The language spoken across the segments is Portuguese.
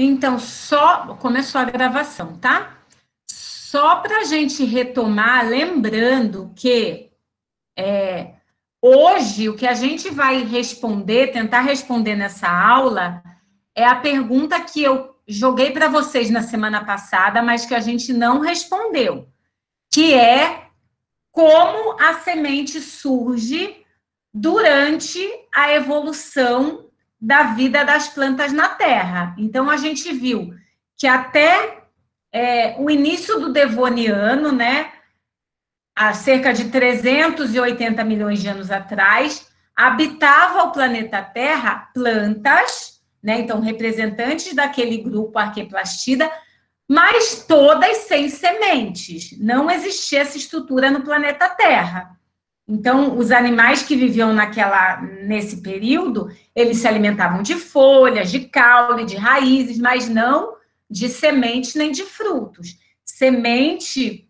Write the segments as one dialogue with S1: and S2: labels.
S1: Então, só começou a gravação, tá? Só para a gente retomar, lembrando que hoje o que a gente vai responder, tentar responder nessa aula, é a pergunta que eu joguei para vocês na semana passada, mas que a gente não respondeu, que é como a semente surge durante a evolução da vida das plantas na Terra. Então, a gente viu que até o início do Devoniano, né, há cerca de 380 milhões de anos atrás, habitava o planeta Terra plantas, né, então representantes daquele grupo Arqueplastida, mas todas sem sementes. Não existia essa estrutura no planeta Terra. Então, os animais que viviam nesse período, eles se alimentavam de folhas, de caule, de raízes, mas não de sementes nem de frutos. Semente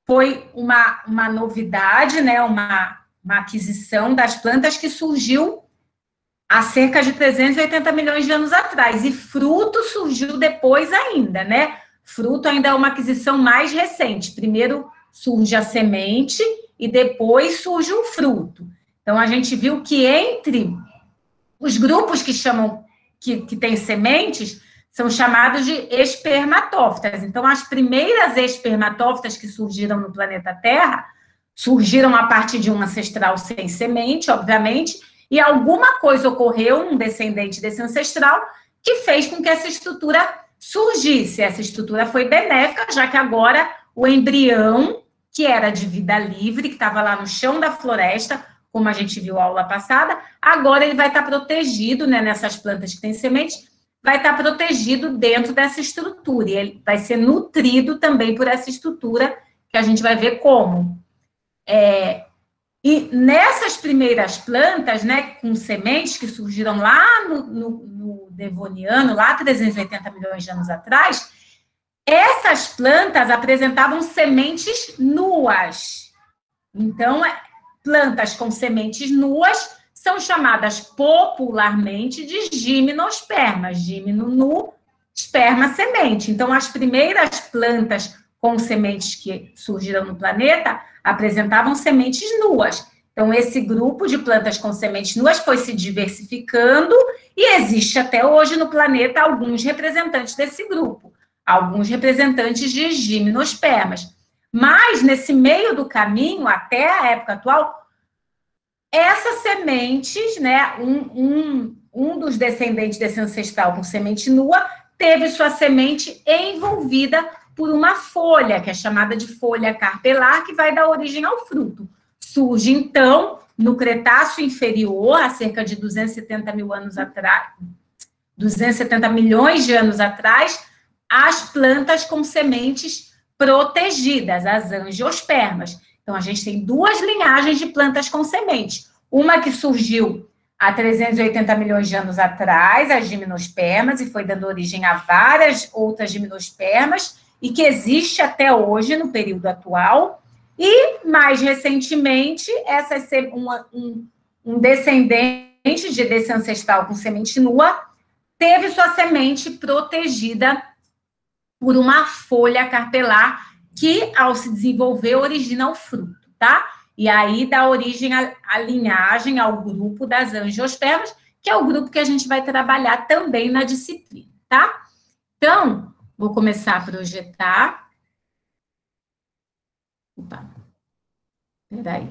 S1: foi uma novidade, né, uma aquisição das plantas que surgiu há cerca de 380 milhões de anos atrás. E fruto surgiu depois ainda, né? Fruto ainda é uma aquisição mais recente. Primeiro surge a semente e depois surge o fruto. Então, a gente viu que entre os grupos que têm sementes, são chamados de espermatófitas. Então, as primeiras espermatófitas que surgiram no planeta Terra, surgiram a partir de um ancestral sem semente, obviamente, e alguma coisa ocorreu, um descendente desse ancestral, que fez com que essa estrutura surgisse. Essa estrutura foi benéfica, já que agora o embrião, que era de vida livre, que estava lá no chão da floresta, como a gente viu na aula passada, agora ele vai estar protegido, né, nessas plantas que têm semente, vai estar protegido dentro dessa estrutura, e ele vai ser nutrido também por essa estrutura, que a gente vai ver como. E nessas primeiras plantas, né, com sementes que surgiram lá no Devoniano, lá 380 milhões de anos atrás, essas plantas apresentavam sementes nuas. Então, plantas com sementes nuas são chamadas popularmente de gimnospermas. Gimno nu, esperma semente. Então, as primeiras plantas com sementes que surgiram no planeta apresentavam sementes nuas. Então, esse grupo de plantas com sementes nuas foi se diversificando e existe até hoje no planeta alguns representantes desse grupo, alguns representantes de gimnospermas. Mas, nesse meio do caminho, até a época atual, essas sementes, né, um dos descendentes desse ancestral com semente nua, teve sua semente envolvida por uma folha, que é chamada de folha carpelar, que vai dar origem ao fruto. Surge, então, no Cretáceo inferior, há cerca de 270 mil anos atrás, 270 milhões de anos atrás, as plantas com sementes protegidas, as angiospermas. Então, a gente tem duas linhagens de plantas com sementes. Uma que surgiu há 380 milhões de anos atrás, as gimnospermas, e foi dando origem a várias outras gimnospermas, e que existe até hoje, no período atual. E, mais recentemente, um descendente desse ancestral com semente nua teve sua semente protegida por uma folha carpelar que, ao se desenvolver, origina o fruto, tá? E aí dá origem à linhagem, ao grupo das angiospermas, que é o grupo que a gente vai trabalhar também na disciplina, tá? Então, vou começar a projetar. Opa, peraí.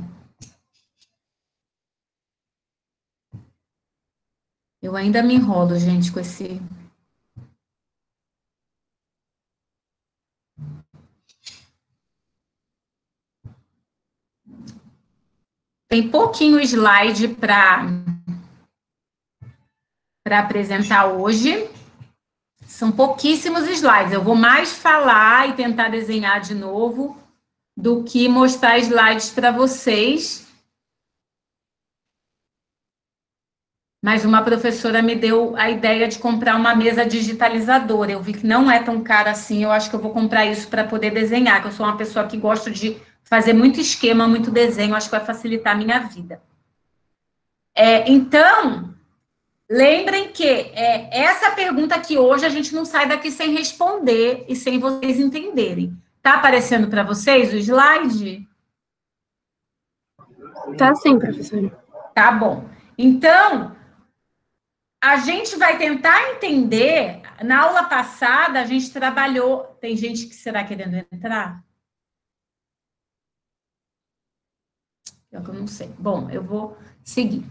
S1: Eu ainda me enrolo, gente, com esse... Tem pouquinho slide para apresentar hoje. São pouquíssimos slides. Eu vou mais falar e tentar desenhar de novo do que mostrar slides para vocês. Mas uma professora me deu a ideia de comprar uma mesa digitalizadora. Eu vi que não é tão cara assim, eu acho que eu vou comprar isso para poder desenhar, que eu sou uma pessoa que gosta de fazer muito esquema, muito desenho, acho que vai facilitar a minha vida. Então, lembrem que essa pergunta que hoje a gente não sai daqui sem responder e sem vocês entenderem. Tá aparecendo para vocês o slide?
S2: Tá sim, professora.
S1: Tá bom. Então, a gente vai tentar entender. Na aula passada, a gente trabalhou. Tem gente que será querendo entrar? Eu não sei. Bom, eu vou seguir.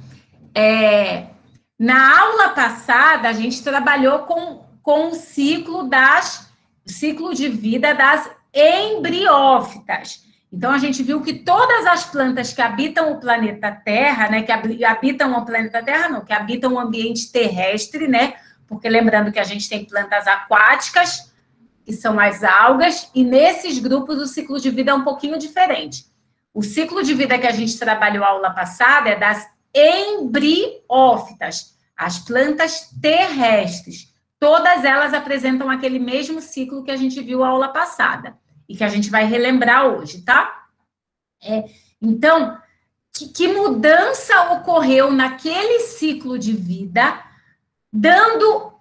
S1: Na aula passada, a gente trabalhou com o ciclo de vida das embriófitas. Então, a gente viu que todas as plantas que habitam o planeta Terra, né, que habitam o planeta Terra, não, que habitam o ambiente terrestre, né, porque lembrando que a gente tem plantas aquáticas, que são as algas, e nesses grupos o ciclo de vida é um pouquinho diferente. O ciclo de vida que a gente trabalhou a aula passada é das embriófitas, as plantas terrestres. Todas elas apresentam aquele mesmo ciclo que a gente viu a aula passada e que a gente vai relembrar hoje, tá? Então, que mudança ocorreu naquele ciclo de vida, dando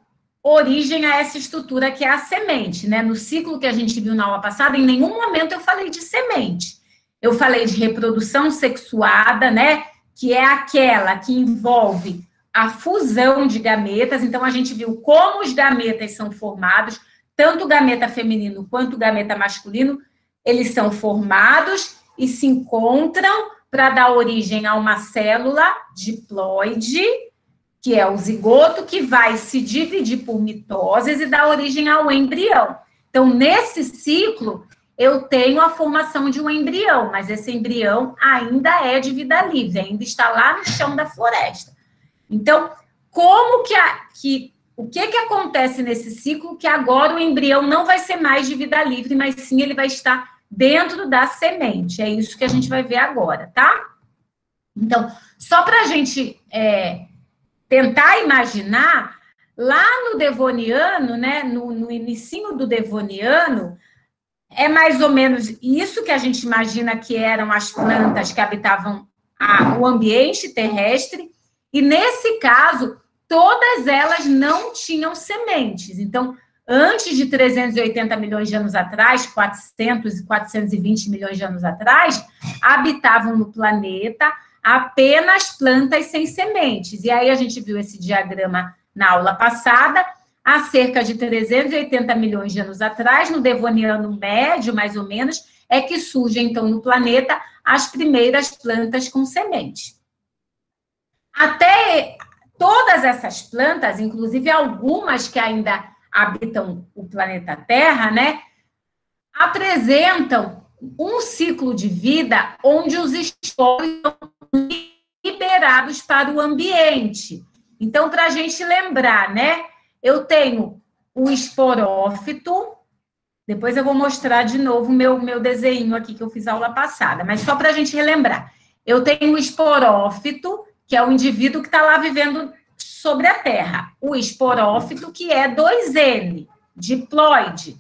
S1: origem a essa estrutura que é a semente, né? No ciclo que a gente viu na aula passada, em nenhum momento eu falei de semente. Eu falei de reprodução sexuada, né? Que é aquela que envolve a fusão de gametas. Então, a gente viu como os gametas são formados, tanto o gameta feminino quanto o gameta masculino, eles são formados e se encontram para dar origem a uma célula diploide, que é o zigoto, que vai se dividir por mitoses e dar origem ao embrião. Então, nesse ciclo, eu tenho a formação de um embrião, mas esse embrião ainda é de vida livre, ainda está lá no chão da floresta. Então, como o que acontece nesse ciclo que agora o embrião não vai ser mais de vida livre, mas sim ele vai estar dentro da semente? É isso que a gente vai ver agora, tá? Então, só para a gente tentar imaginar, lá no Devoniano, né, no inicinho do Devoniano, é mais ou menos isso que a gente imagina que eram as plantas que habitavam o ambiente terrestre, e nesse caso, todas elas não tinham sementes. Então, antes de 380 milhões de anos atrás, 400 e 420 milhões de anos atrás, habitavam no planeta apenas plantas sem sementes. E aí a gente viu esse diagrama na aula passada. Há cerca de 380 milhões de anos atrás, no Devoniano médio, mais ou menos, é que surgem, então, no planeta, as primeiras plantas com semente. Até todas essas plantas, inclusive algumas que ainda habitam o planeta Terra, né, apresentam um ciclo de vida onde os esporos são liberados para o ambiente. Então, para a gente lembrar, né, eu tenho o esporófito, depois eu vou mostrar de novo o meu desenho aqui que eu fiz a aula passada, mas só para a gente relembrar. Eu tenho o esporófito, que é o indivíduo que está lá vivendo sobre a Terra. O esporófito, que é 2N, diploide.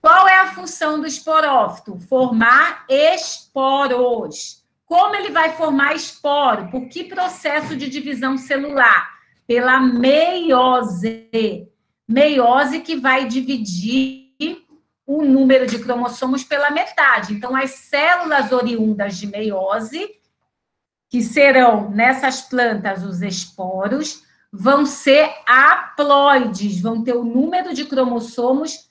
S1: Qual é a função do esporófito? Formar esporos. Como ele vai formar esporo? Por que processo de divisão celular? Pela meiose. Meiose que vai dividir o número de cromossomos pela metade. Então, as células oriundas de meiose, que serão, nessas plantas, os esporos, vão ser haploides, vão ter o número de cromossomos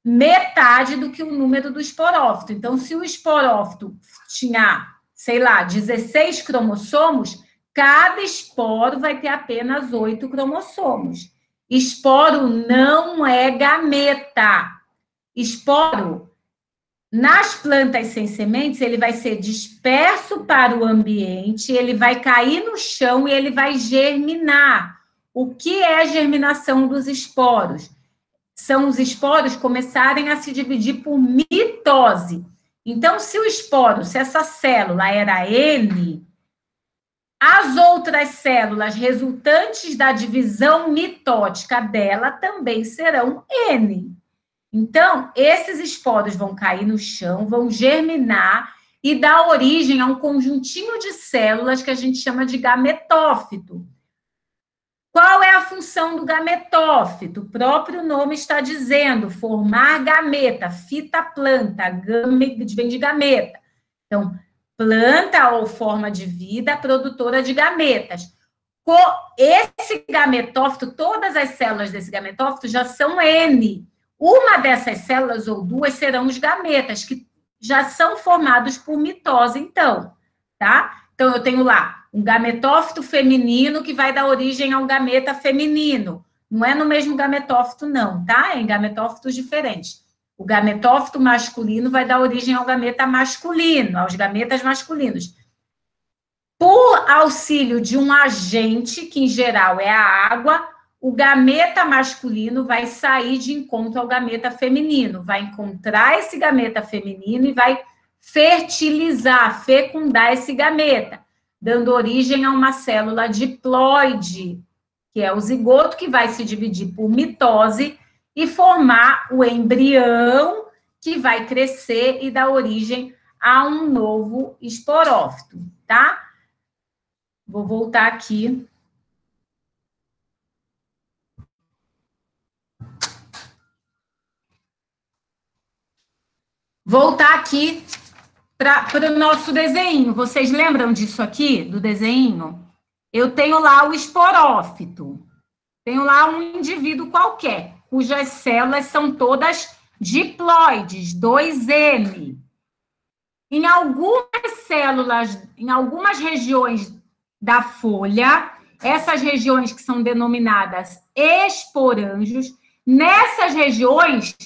S1: metade do que o número do esporófito. Então, se o esporófito tinha, sei lá, 16 cromossomos, cada esporo vai ter apenas 8 cromossomos. Esporo não é gameta. Esporo, nas plantas sem sementes, ele vai ser disperso para o ambiente, ele vai cair no chão e ele vai germinar. O que é a germinação dos esporos? São os esporos começarem a se dividir por mitose. Então, se essa célula era N, as outras células resultantes da divisão mitótica dela também serão N. Então, esses esporos vão cair no chão, vão germinar e dar origem a um conjuntinho de células que a gente chama de gametófito. função do gametófito? O próprio nome está dizendo, formar gameta, fita-planta, vem de gameta. Então, planta ou forma de vida produtora de gametas. Esse gametófito, todas as células desse gametófito já são N. Uma dessas células ou duas serão os gametas, que já são formados por mitose, então, tá? Então, eu tenho lá um gametófito feminino que vai dar origem ao gameta feminino. Não é no mesmo gametófito, não, tá? É em gametófitos diferentes. O gametófito masculino vai dar origem ao gameta masculino, aos gametas masculinos. Por auxílio de um agente, que em geral é a água, o gameta masculino vai sair de encontro ao gameta feminino, vai encontrar esse gameta feminino e vai fertilizar, fecundar esse gameta, dando origem a uma célula diploide, que é o zigoto, que vai se dividir por mitose e formar o embrião, que vai crescer e dar origem a um novo esporófito, tá? Vou voltar aqui. Voltar aqui para o nosso desenho. Vocês lembram disso aqui, do desenho? Eu tenho lá o esporófito. Tenho lá um indivíduo qualquer, cujas células são todas diploides, 2M. Em algumas células, em algumas regiões da folha, essas regiões que são denominadas esporângios, nessas regiões,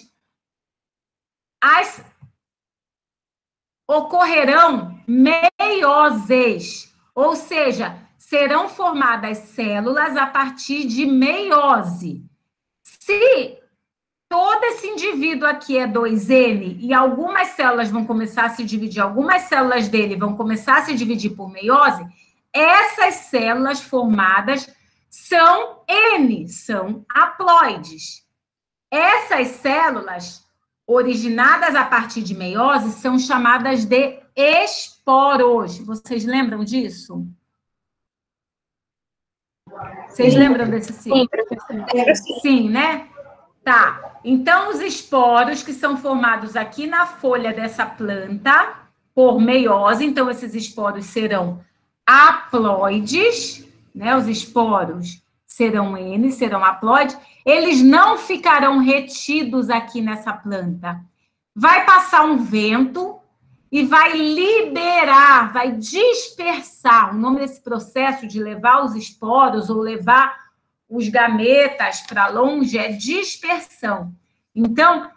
S1: ocorrerão meioses, ou seja, serão formadas células a partir de meiose. Se todo esse indivíduo aqui é 2N e algumas células vão começar a se dividir, algumas células dele vão começar a se dividir por meiose, essas células formadas são N, são haploides. Essas células originadas a partir de meiose são chamadas de esporos. Vocês lembram disso? Vocês lembram desse ciclo?
S2: Sim, professora.
S1: Sim, né? Tá. Então, os esporos que são formados aqui na folha dessa planta, por meiose, então esses esporos serão haploides, né? Os esporos serão N, serão haploides, eles não ficarão retidos aqui nessa planta. Vai passar um vento e vai liberar, vai dispersar. O nome desse processo de levar os esporos ou levar os gametas para longe é dispersão. Então,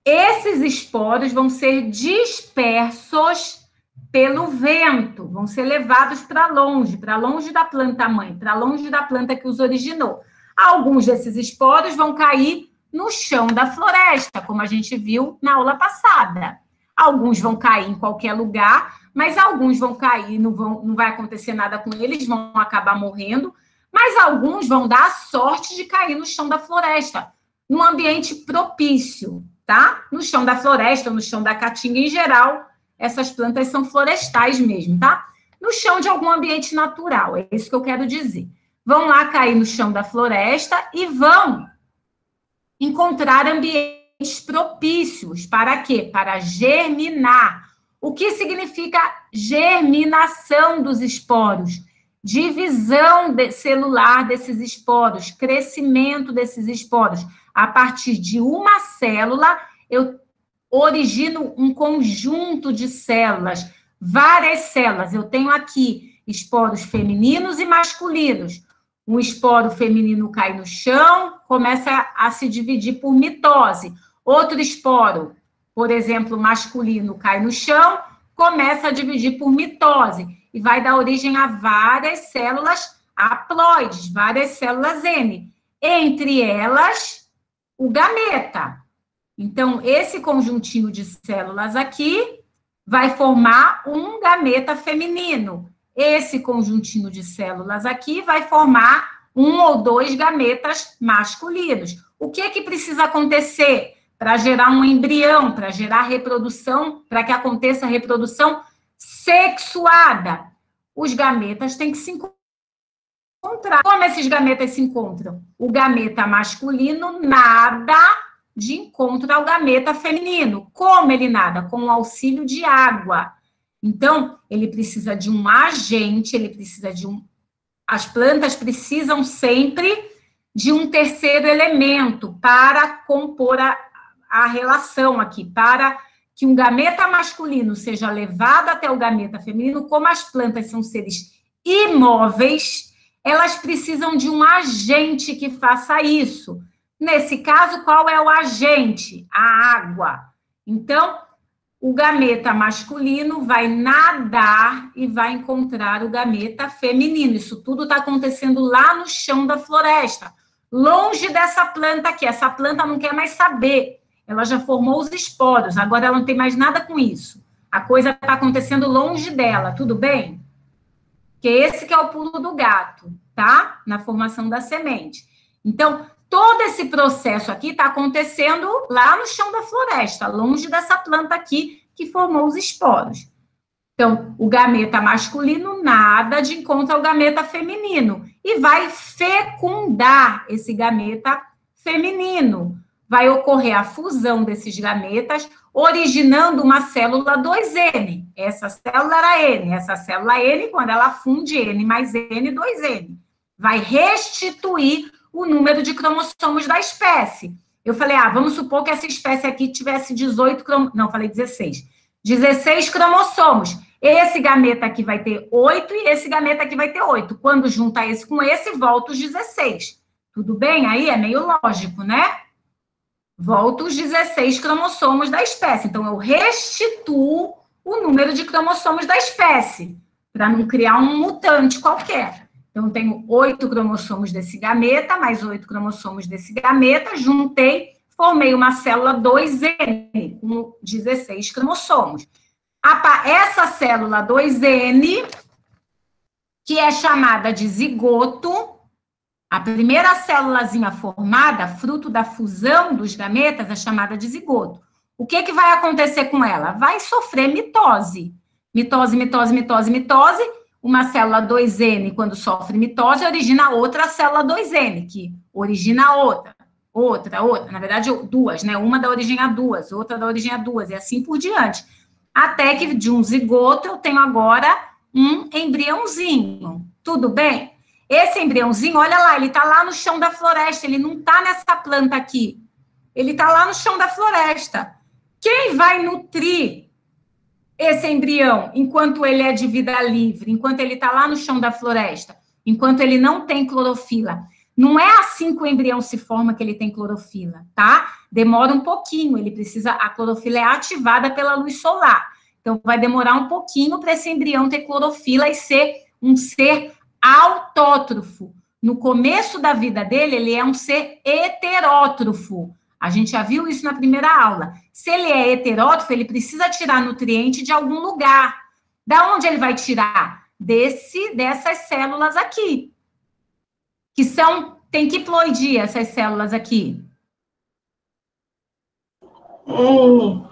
S1: esses esporos vão ser dispersos pelo vento, vão ser levados para longe da planta-mãe, para longe da planta que os originou. Alguns desses esporos vão cair no chão da floresta, como a gente viu na aula passada. Alguns vão cair em qualquer lugar, mas alguns vão cair, não vai acontecer nada com eles, vão acabar morrendo, mas alguns vão dar a sorte de cair no chão da floresta, num ambiente propício, tá? No chão da floresta, no chão da caatinga em geral, essas plantas são florestais mesmo, tá? No chão de algum ambiente natural, é isso que eu quero dizer. Vão lá cair no chão da floresta e vão encontrar ambientes propícios. Para quê? Para germinar. O que significa germinação dos esporos? Divisão celular desses esporos, crescimento desses esporos. A partir de uma célula, eu origino um conjunto de células, várias células. Eu tenho aqui esporos femininos e masculinos. Um esporo feminino cai no chão, começa a se dividir por mitose. Outro esporo, por exemplo, masculino, cai no chão, começa a dividir por mitose e vai dar origem a várias células haploides, várias células N. Entre elas, o gameta. Então, esse conjuntinho de células aqui vai formar um gameta feminino. Esse conjuntinho de células aqui vai formar um ou dois gametas masculinos. O que é que precisa acontecer para gerar um embrião, para gerar reprodução, para que aconteça a reprodução sexuada? Os gametas têm que se encontrar. Como esses gametas se encontram? O gameta masculino nada de encontro ao gameta feminino. Como ele nada? Com o auxílio de água. Então, ele precisa de um agente, ele precisa de um. As plantas precisam sempre de um terceiro elemento para compor a relação aqui, para que um gameta masculino seja levado até o gameta feminino. Como as plantas são seres imóveis, elas precisam de um agente que faça isso. Nesse caso, qual é o agente? A água. Então, o gameta masculino vai nadar e vai encontrar o gameta feminino. Isso tudo está acontecendo lá no chão da floresta, longe dessa planta aqui. Essa planta não quer mais saber. Ela já formou os esporos, agora ela não tem mais nada com isso. A coisa está acontecendo longe dela, tudo bem? Que esse que é o pulo do gato, tá? Na formação da semente. Então, todo esse processo aqui está acontecendo lá no chão da floresta, longe dessa planta aqui que formou os esporos. Então, o gameta masculino nada de encontro ao gameta feminino e vai fecundar esse gameta feminino. Vai ocorrer a fusão desses gametas, originando uma célula 2N. Essa célula era N. Essa célula N, quando ela funde N mais N, 2N. Vai restituir o número de cromossomos da espécie. Eu falei, vamos supor que essa espécie aqui tivesse 18 cromossomos. Não, falei 16. 16 cromossomos. Esse gameta aqui vai ter 8 e esse gameta aqui vai ter 8. Quando junta esse com esse, volta os 16. Tudo bem? Aí é meio lógico, né? Volta os 16 cromossomos da espécie. Então, eu restituo o número de cromossomos da espécie, para não criar um mutante qualquer. Então, eu tenho 8 cromossomos desse gameta, mais 8 cromossomos desse gameta, juntei, formei uma célula 2N, com 16 cromossomos. Essa célula 2N, que é chamada de zigoto, a primeira célulazinha formada, fruto da fusão dos gametas, é chamada de zigoto. O que vai acontecer com ela? Vai sofrer mitose. Mitose, mitose, mitose, mitose. Uma célula 2N, quando sofre mitose, origina outra célula 2N, que origina outra. Na verdade, duas, né? Uma dá origem a duas, outra dá origem a duas, e assim por diante. Até que de um zigoto eu tenho agora um embriãozinho. Tudo bem? Esse embriãozinho, olha lá, ele está lá no chão da floresta, ele não está nessa planta aqui. Ele está lá no chão da floresta. Quem vai nutrir esse embrião enquanto ele é de vida livre, enquanto ele está lá no chão da floresta, enquanto ele não tem clorofila? Não é assim que o embrião se forma que ele tem clorofila, tá? Demora um pouquinho, ele precisa, a clorofila é ativada pela luz solar. Então, vai demorar um pouquinho para esse embrião ter clorofila e ser um ser autótrofo. No começo da vida dele, ele é um ser heterótrofo. A gente já viu isso na primeira aula. Se ele é heterótrofo, ele precisa tirar nutriente de algum lugar. Da onde ele vai tirar? Dessas células aqui. Que são, tem que ploidia essas células aqui?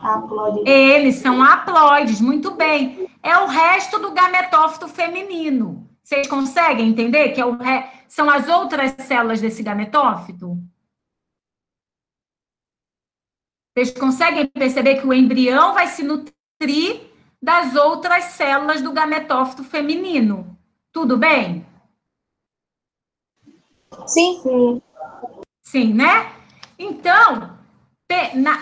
S2: Haploide.
S1: Eles são haploides, muito bem. É o resto do gametófito feminino. Vocês conseguem entender que são as outras células desse gametófito? Vocês conseguem perceber que o embrião vai se nutrir das outras células do gametófito feminino? Tudo bem?
S2: Sim. Sim.
S1: Sim, né? Então,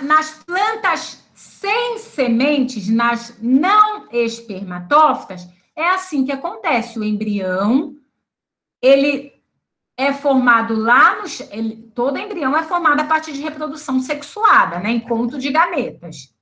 S1: nas plantas sem sementes, nas não espermatófitas, é assim que acontece. O embrião, ele é formado lá no... todo embrião é formado a partir de reprodução sexuada, né? Encontro de gametas.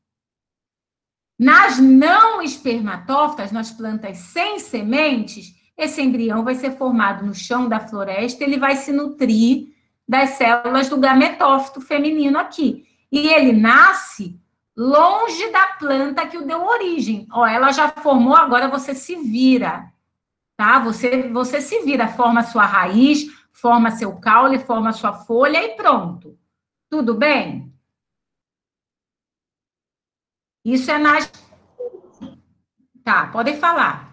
S1: Nas não espermatófitas, nas plantas sem sementes, esse embrião vai ser formado no chão da floresta, ele vai se nutrir das células do gametófito feminino aqui. E ele nasce longe da planta que o deu origem. Ó, ela já formou, agora você se vira, tá? Você se vira, forma sua raiz, forma seu caule, forma sua folha e pronto. Tudo bem? Isso é nas... Tá, podem falar.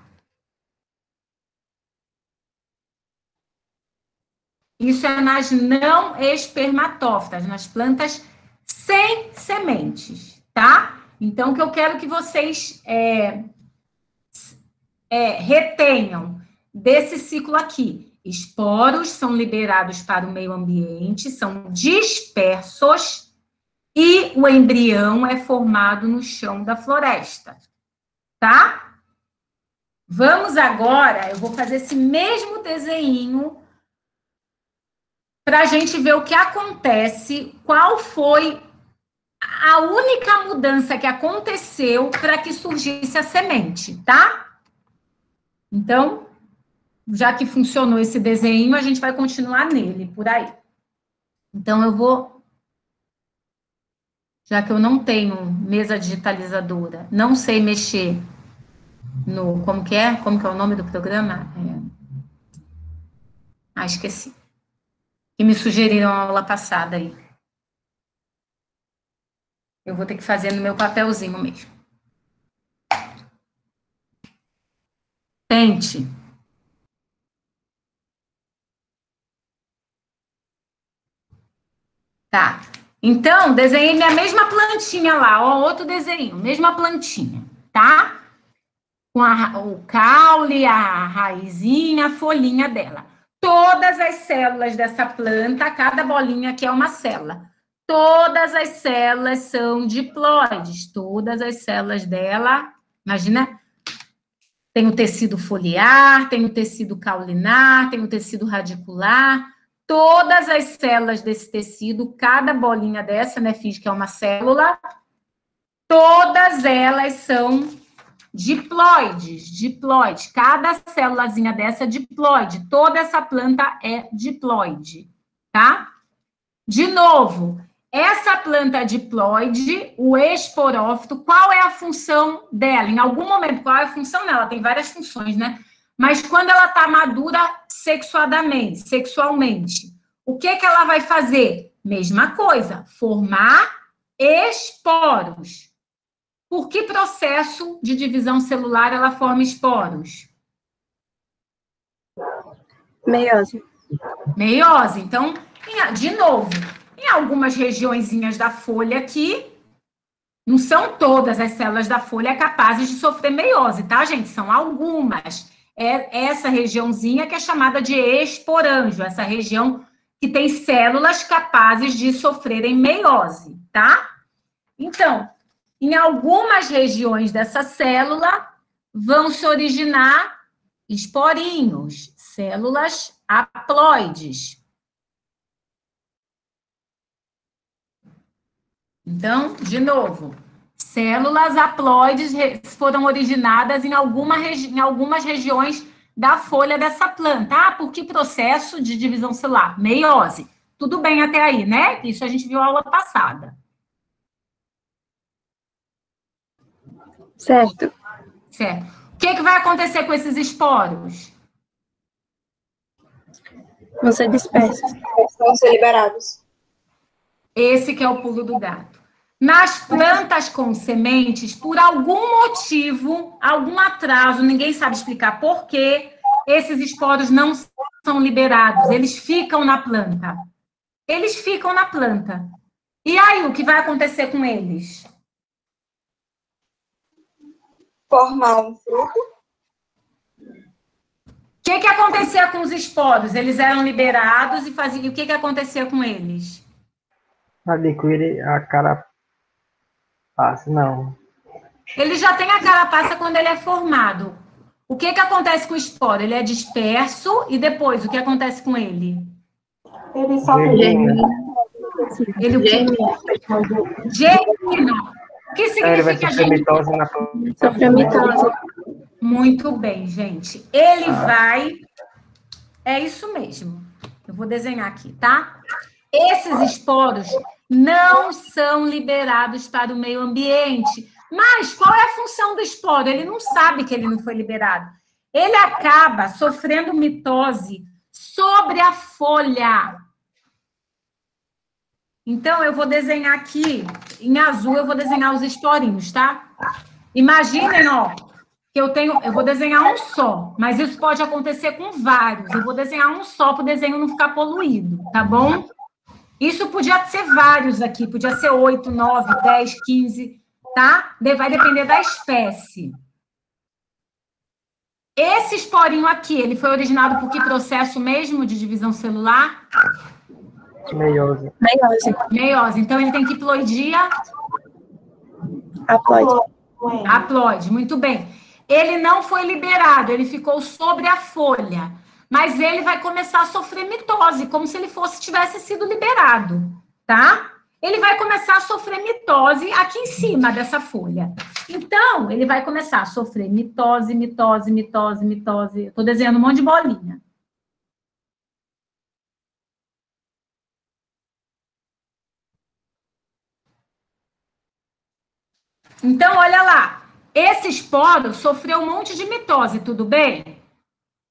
S1: Isso é nas não espermatófitas, nas plantas sem sementes, tá? Então, o que eu quero que vocês retenham desse ciclo aqui. Esporos são liberados para o meio ambiente, são dispersos e o embrião é formado no chão da floresta, tá? Vamos agora, eu vou fazer esse mesmo desenho para a gente ver o que acontece, qual foi a única mudança que aconteceu para que surgisse a semente, tá? Então, já que funcionou esse desenho, a gente vai continuar nele, por aí. Então, eu vou... Já que eu não tenho mesa digitalizadora, não sei mexer no... Como que é? Como que é o nome do programa? Esqueci. Que me sugeriram a aula passada aí. Eu vou ter que fazer no meu papelzinho mesmo. Tente. Tá. Então, desenhei minha mesma plantinha lá, ó, outro desenho, mesma plantinha, tá? Com o caule, a raizinha, a folhinha dela. Todas as células dessa planta, cada bolinha aqui é uma célula. Todas as células são diploides, todas as células dela, imagina, tem o tecido foliar, tem o tecido caulinar, tem o tecido radicular, todas as células desse tecido, cada bolinha dessa, né, finge que é uma célula, todas elas são diploides, cada célulazinha dessa é diploide, toda essa planta é diploide, tá? De novo, essa planta diploide, o esporófito, qual é a função dela? Em algum momento, qual é a função dela? Tem várias funções, né? Mas quando ela está madura sexualmente, o que ela vai fazer? Mesma coisa, formar esporos. Por que processo de divisão celular ela forma esporos?
S2: Meiose.
S1: Meiose. Então, de novo, em algumas regiõezinhas da folha aqui, não são todas as células da folha capazes de sofrer meiose, tá, gente? São algumas. É essa regiãozinha que é chamada de esporângio, essa região que tem células capazes de sofrerem meiose, tá? Então, em algumas regiões dessa célula, vão se originar esporinhos, células haploides. Então, de novo, células haploides foram originadas em algumas regiões da folha dessa planta. Ah, por que processo de divisão celular? Meiose. Tudo bem até aí, né? Isso a gente viu na aula passada.
S2: Certo.
S1: Certo. O que vai acontecer com esses esporos?
S2: Vão ser dispersos.
S3: Vão ser liberados.
S1: Esse que é o pulo do gato. Nas plantas com sementes, por algum motivo, algum atraso, ninguém sabe explicar por quê, esses esporos não são liberados, eles ficam na planta. Eles ficam na planta. E aí, o que vai acontecer com eles?
S3: Formar um fruto.
S1: O que acontecia com os esporos? Eles eram liberados e faziam. E o que acontecia com eles?
S4: Adquire a carapaça, não.
S1: Ele já tem a carapaça quando ele é formado. O que acontece com o esporo? Ele é disperso e depois, o que acontece com ele?
S3: Ele germina.
S1: Ele o quê? Germina. O que significa germina?
S2: Sofreu mitose.
S1: Muito bem, gente. Ele vai... É isso mesmo. Eu vou desenhar aqui, tá? Esses esporos não são liberados para o meio ambiente. Mas qual é a função do esporo? Ele não sabe que ele não foi liberado. Ele acaba sofrendo mitose sobre a folha. Então, eu vou desenhar aqui, em azul, eu vou desenhar os esporinhos, tá? Imaginem, ó, que eu vou desenhar um só, mas isso pode acontecer com vários. Eu vou desenhar um só para o desenho não ficar poluído, tá bom? Isso podia ser vários aqui, podia ser 8, 9, 10, 15, tá? Vai depender da espécie. Esse esporinho aqui, ele foi originado por que processo mesmo de divisão celular?
S4: Meiose.
S2: Meiose.
S1: Meiose. Então, ele tem que haploidia?
S2: Haploide.
S1: Haploide, muito bem. Ele não foi liberado, ele ficou sobre a folha. Mas ele vai começar a sofrer mitose, como se ele tivesse sido liberado, tá? Ele vai começar a sofrer mitose aqui em cima dessa folha. Então, ele vai começar a sofrer mitose, mitose, mitose, mitose. Estou desenhando um monte de bolinha. Então, olha lá. Esse esporo sofreu um monte de mitose, tudo bem?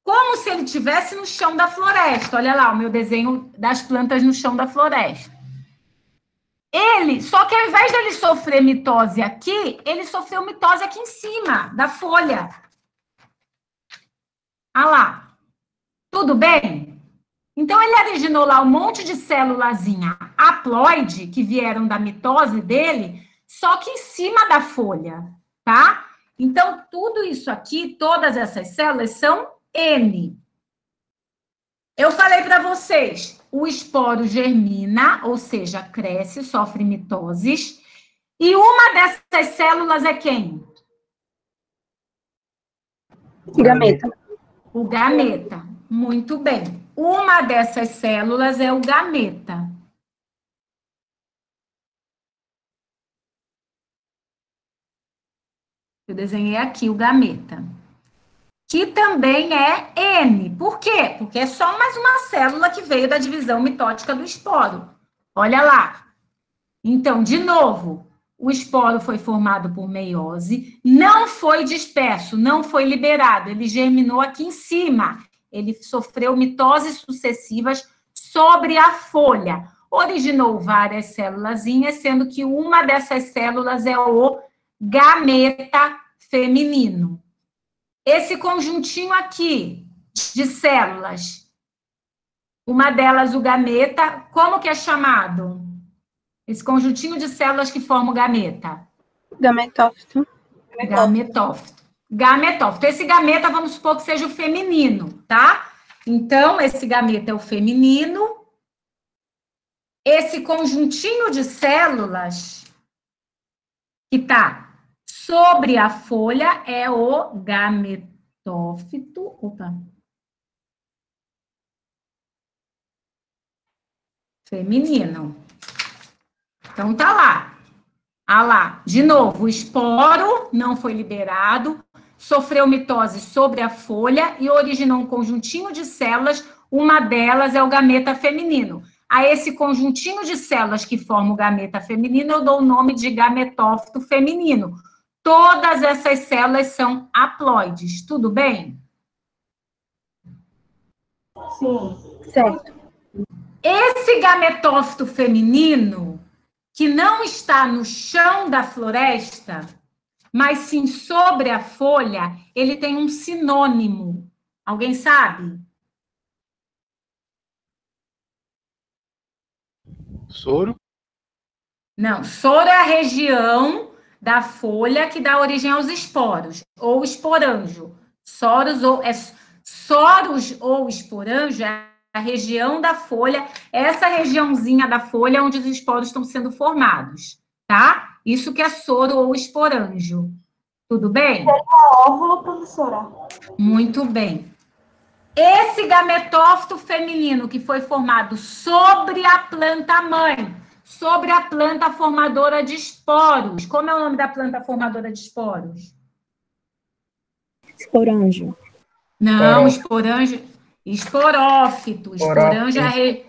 S1: Como se ele estivesse no chão da floresta. Olha lá o meu desenho das plantas no chão da floresta. Só que ao invés dele sofrer mitose aqui, ele sofreu mitose aqui em cima da folha. Olha lá. Tudo bem? Então, ele originou lá um monte de célulazinha haploide, que vieram da mitose dele, só que em cima da folha, tá? Então, tudo isso aqui, todas essas células são N. Eu falei para vocês, o esporo germina, ou seja, cresce, sofre mitoses, e uma dessas células é quem?
S2: Gameta.
S1: O gameta. Muito bem. Uma dessas células é o gameta. Eu desenhei aqui o gameta. Que também é N. Por quê? Porque é só mais uma célula que veio da divisão mitótica do esporo. Olha lá. Então, de novo, o esporo foi formado por meiose, não foi disperso, não foi liberado, ele germinou aqui em cima. Ele sofreu mitoses sucessivas sobre a folha. Originou várias célulazinhas, sendo que uma dessas células é o gameta feminino. Esse conjuntinho aqui de células, uma delas o gameta, como que é chamado? Esse conjuntinho de células que forma o gameta?
S2: Gametófito.
S1: Gametófito. Gametófito. Esse gameta, vamos supor que seja o feminino, tá? Então, esse gameta é o feminino. Esse conjuntinho de células que tá sobre a folha é o gametófito. Opa. Feminino. Então, tá lá. Ah lá, de novo, o esporo não foi liberado, sofreu mitose sobre a folha e originou um conjuntinho de células, uma delas é o gameta feminino. A esse conjuntinho de células que forma o gameta feminino, eu dou o nome de gametófito feminino. Todas essas células são haploides, tudo bem?
S3: Sim.
S2: Certo.
S1: Esse gametófito feminino, que não está no chão da floresta, mas sim sobre a folha, ele tem um sinônimo. Alguém sabe?
S5: Soro?
S1: Não, soro é a região da folha que dá origem aos esporos, ou esporanjo. Soros ou esporanjo é a região da folha, essa regiãozinha da folha onde os esporos estão sendo formados, tá? Isso que é soro ou esporanjo. Tudo bem?
S3: Óvulo, professora.
S1: Muito bem. Esse gametófito feminino que foi formado sobre a planta mãe, sobre a planta formadora de esporos. Como é o nome da planta formadora de esporos?
S2: Esporanjo.
S1: Não, esporanjo. Esporófito. Esporanjo é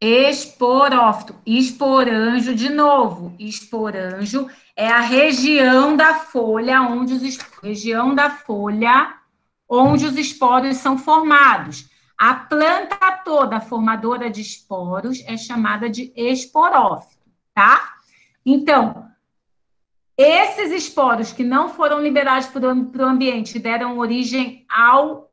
S1: esporófito. Esporanjo, de novo. Esporanjo é a região da folha onde os esporos são formados. A planta toda formadora de esporos é chamada de esporófito, tá? Então, Esses esporos que não foram liberados para o ambiente deram origem ao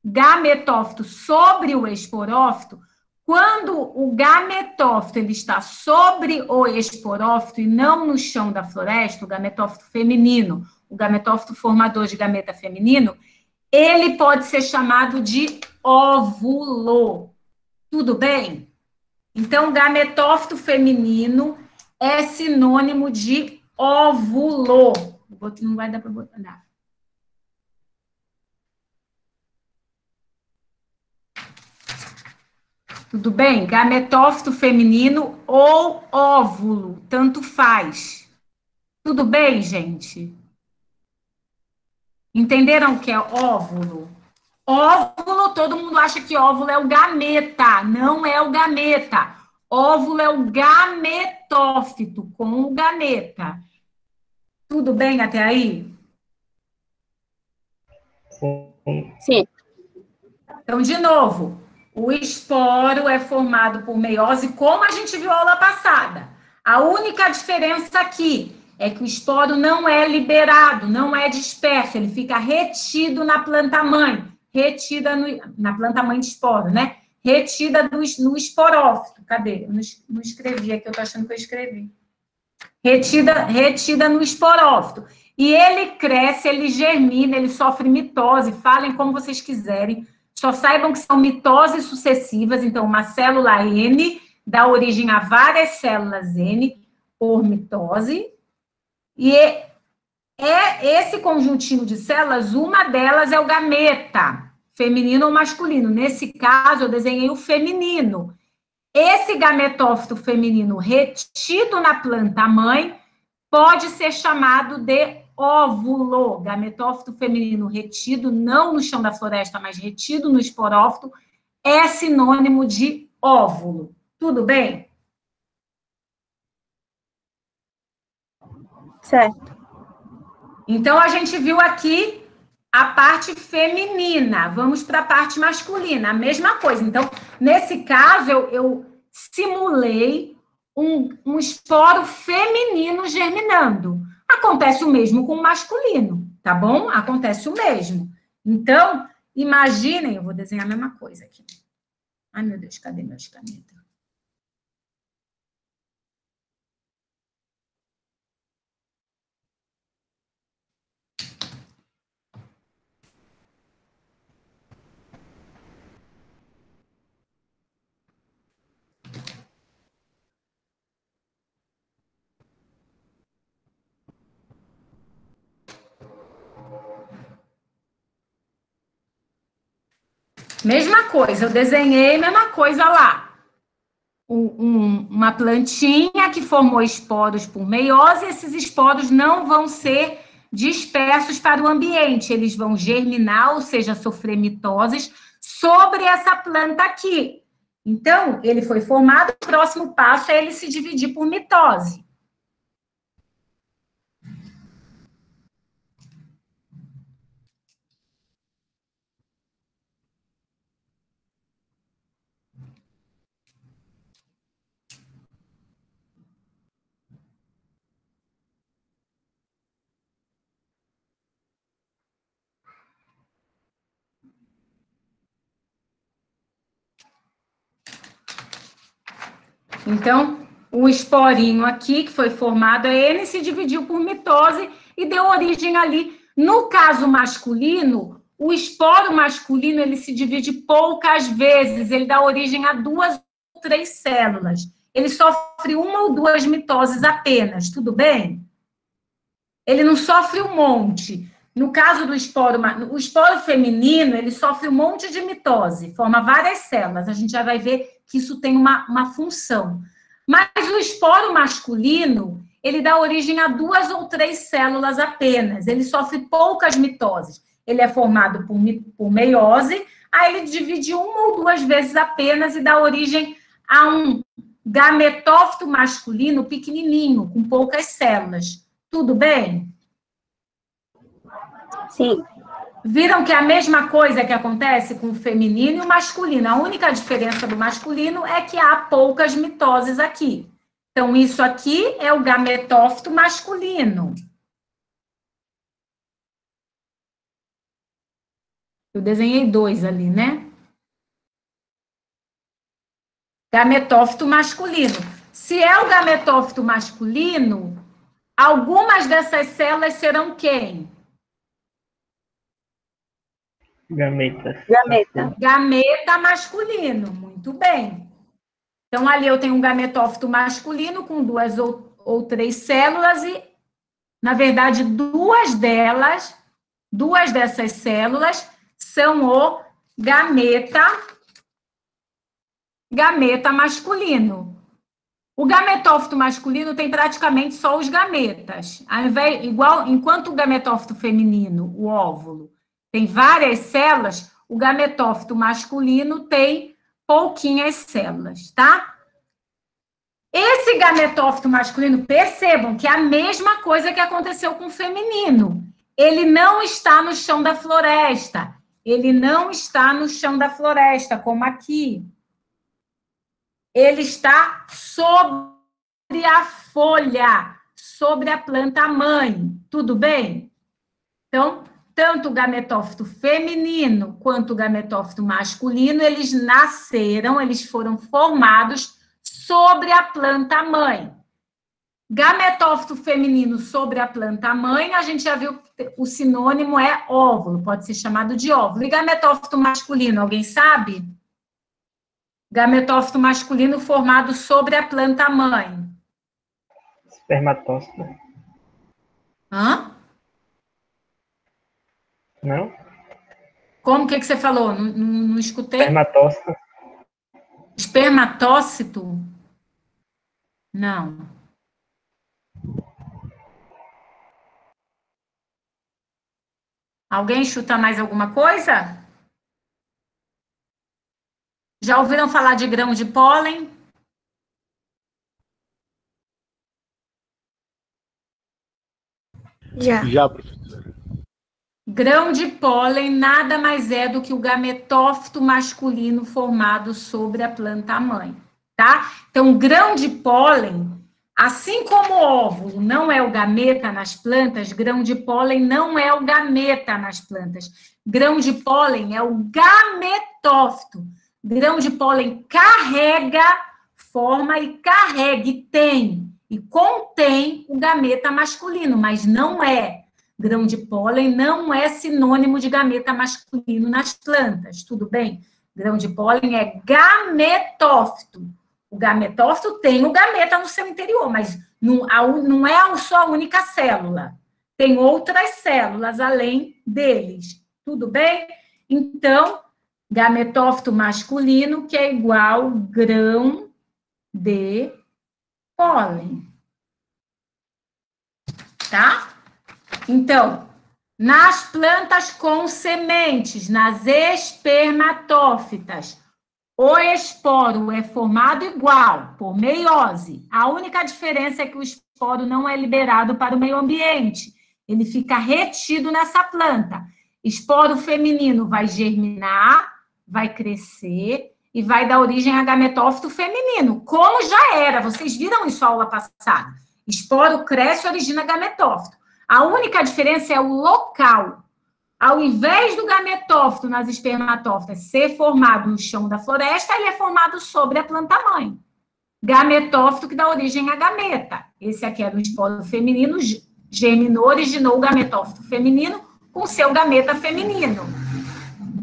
S1: gametófito sobre o esporófito. Quando o gametófito ele está sobre o esporófito e não no chão da floresta, o gametófito feminino, o gametófito formador de gameta feminino, ele pode ser chamado de óvulo. Tudo bem? Então, gametófito feminino é sinônimo de óvulo. Não vai dar para botar. Tudo bem? Gametófito feminino ou óvulo, tanto faz. Tudo bem, gente? Entenderam o que é óvulo? Óvulo, todo mundo acha que óvulo é o gameta. Não é o gameta. Óvulo é o gametófito, com o gameta. Tudo bem até aí?
S2: Sim.
S1: Então, de novo, o esporo é formado por meiose, como a gente viu a aula passada. A única diferença aqui é que o esporo não é liberado, não é disperso, ele fica retido na planta-mãe, retida na planta-mãe de esporo, né? Retida no esporófito. Cadê? Eu não escrevi aqui, eu tô achando que eu escrevi. Retida no esporófito. E ele cresce, ele germina, ele sofre mitose, falem como vocês quiserem. Só saibam que são mitoses sucessivas, então uma célula N dá origem a várias células N por mitose, e esse conjuntinho de células, uma delas é o gameta, feminino ou masculino. Nesse caso, eu desenhei o feminino. Esse gametófito feminino retido na planta-mãe pode ser chamado de óvulo. Gametófito feminino retido, não no chão da floresta, mas retido no esporófito, é sinônimo de óvulo. Tudo bem?
S2: Certo.
S1: Então, a gente viu aqui a parte feminina. Vamos para a parte masculina. A mesma coisa. Então, nesse caso, eu simulei um esporo feminino germinando. Acontece o mesmo com o masculino, tá bom? Acontece o mesmo. Então, imaginem, eu vou desenhar a mesma coisa aqui. Ai, meu Deus, cadê meus canetas? Mesma coisa, eu desenhei, mesma coisa lá. Uma plantinha que formou esporos por meiose, esses esporos não vão ser dispersos para o ambiente, eles vão germinar, ou seja, sofrer mitoses, sobre essa planta aqui. Então, ele foi formado, o próximo passo é ele se dividir por mitose. Então, o esporinho aqui, que foi formado, ele se dividiu por mitose e deu origem ali. No caso masculino, o esporo masculino, ele se divide poucas vezes, ele dá origem a 2 ou 3 células. Ele sofre 1 ou 2 mitoses apenas, tudo bem? Ele não sofre um monte. No caso do esporo, o esporo feminino, ele sofre um monte de mitose, forma várias células. A gente já vai ver que isso tem uma função. Mas o esporo masculino, ele dá origem a 2 ou 3 células apenas. Ele sofre poucas mitoses. Ele é formado por meiose, aí ele divide 1 ou 2 vezes apenas e dá origem a um gametófito masculino pequenininho, com poucas células. Tudo bem?
S2: Sim.
S1: Viram que é a mesma coisa que acontece com o feminino e o masculino. A única diferença do masculino é que há poucas mitoses aqui. Então, isso aqui é o gametófito masculino. Eu desenhei 2 ali, né? Gametófito masculino. Se é o gametófito masculino, algumas dessas células serão quem?
S4: Gametas.
S2: Gameta.
S1: Gameta masculino, muito bem. Então, ali eu tenho um gametófito masculino com 2 ou 3 células e, na verdade, duas dessas células são o gameta masculino. O gametófito masculino tem praticamente só os gametas. Enquanto o gametófito feminino, o óvulo, tem várias células, o gametófito masculino tem pouquinhas células, tá? Esse gametófito masculino, percebam que é a mesma coisa que aconteceu com o feminino. Ele não está no chão da floresta. Ele não está no chão da floresta, como aqui. Ele está sobre a folha, sobre a planta-mãe. Tudo bem? Então, tanto o gametófito feminino quanto o gametófito masculino, eles foram formados sobre a planta-mãe. Gametófito feminino sobre a planta-mãe, a gente já viu que o sinônimo é óvulo, pode ser chamado de óvulo. E gametófito masculino, alguém sabe? Gametófito masculino formado sobre a planta-mãe.
S4: Espermatócito.
S1: Hã?
S4: Não?
S1: Como que você falou? Não escutei.
S4: Espermatócito.
S1: Espermatócito? Não. Alguém chuta mais alguma coisa? Já ouviram falar de grão de pólen?
S2: Já.
S5: Professora.
S1: Grão de pólen nada mais é do que o gametófito masculino formado sobre a planta-mãe, tá? Então, grão de pólen, assim como o óvulo não é o gameta nas plantas, grão de pólen não é o gameta nas plantas. Grão de pólen é o gametófito. Grão de pólen carrega, forma e carrega, e tem, e contém o gameta masculino, mas não é. Grão de pólen não é sinônimo de gameta masculino nas plantas, tudo bem? Grão de pólen é gametófito. O gametófito tem o gameta no seu interior, mas não é só a única célula. Tem outras células além deles, tudo bem? Então, gametófito masculino, que é igual grão de pólen. Tá? Então, nas plantas com sementes, nas espermatófitas, o esporo é formado igual, por meiose. A única diferença é que o esporo não é liberado para o meio ambiente. Ele fica retido nessa planta. Esporo feminino vai germinar, vai crescer e vai dar origem a gametófito feminino, como já era. Vocês viram isso na aula passada. Esporo cresce e origina gametófito. A única diferença é o local. Ao invés do gametófito nas espermatófitas ser formado no chão da floresta, ele é formado sobre a planta-mãe. Gametófito que dá origem à gameta. Esse aqui era o esporo feminino, germinou, originou o gametófito feminino com seu gameta feminino.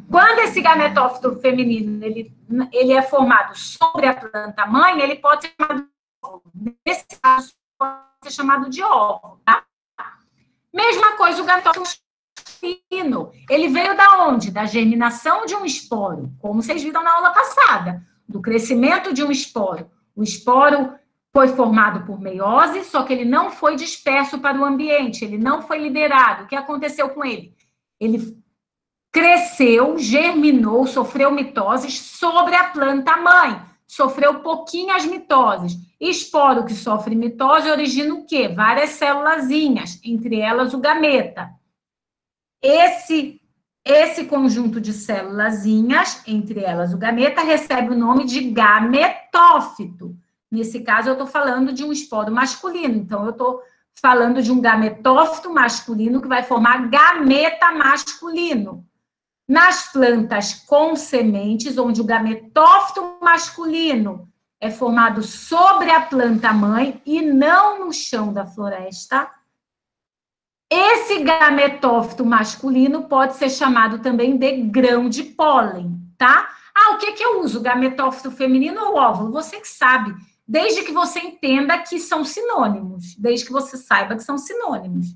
S1: Quando esse gametófito feminino ele é formado sobre a planta-mãe, ele pode ser chamado de óvulo. Nesse caso, pode ser chamado de óvulo, tá? Mesma coisa o gametófito masculino. Ele veio da onde? Da germinação de um esporo, como vocês viram na aula passada, do crescimento de um esporo. O esporo foi formado por meiose, só que ele não foi disperso para o ambiente, ele não foi liberado. O que aconteceu com ele? Ele cresceu, germinou, sofreu mitoses sobre a planta-mãe, sofreu pouquinhas mitoses. Esporo que sofre mitose origina o quê? Várias célulazinhas, entre elas o gameta. Esse conjunto de célulazinhas, entre elas o gameta, recebe o nome de gametófito. Nesse caso, eu estou falando de um esporo masculino. Então, eu estou falando de um gametófito masculino que vai formar gameta masculino. Nas plantas com sementes, onde o gametófito masculino é formado sobre a planta mãe e não no chão da floresta, esse gametófito masculino pode ser chamado também de grão de pólen, tá? Ah, o que eu uso? Gametófito feminino ou óvulo? Você que sabe, desde que você entenda que são sinônimos, desde que você saiba que são sinônimos,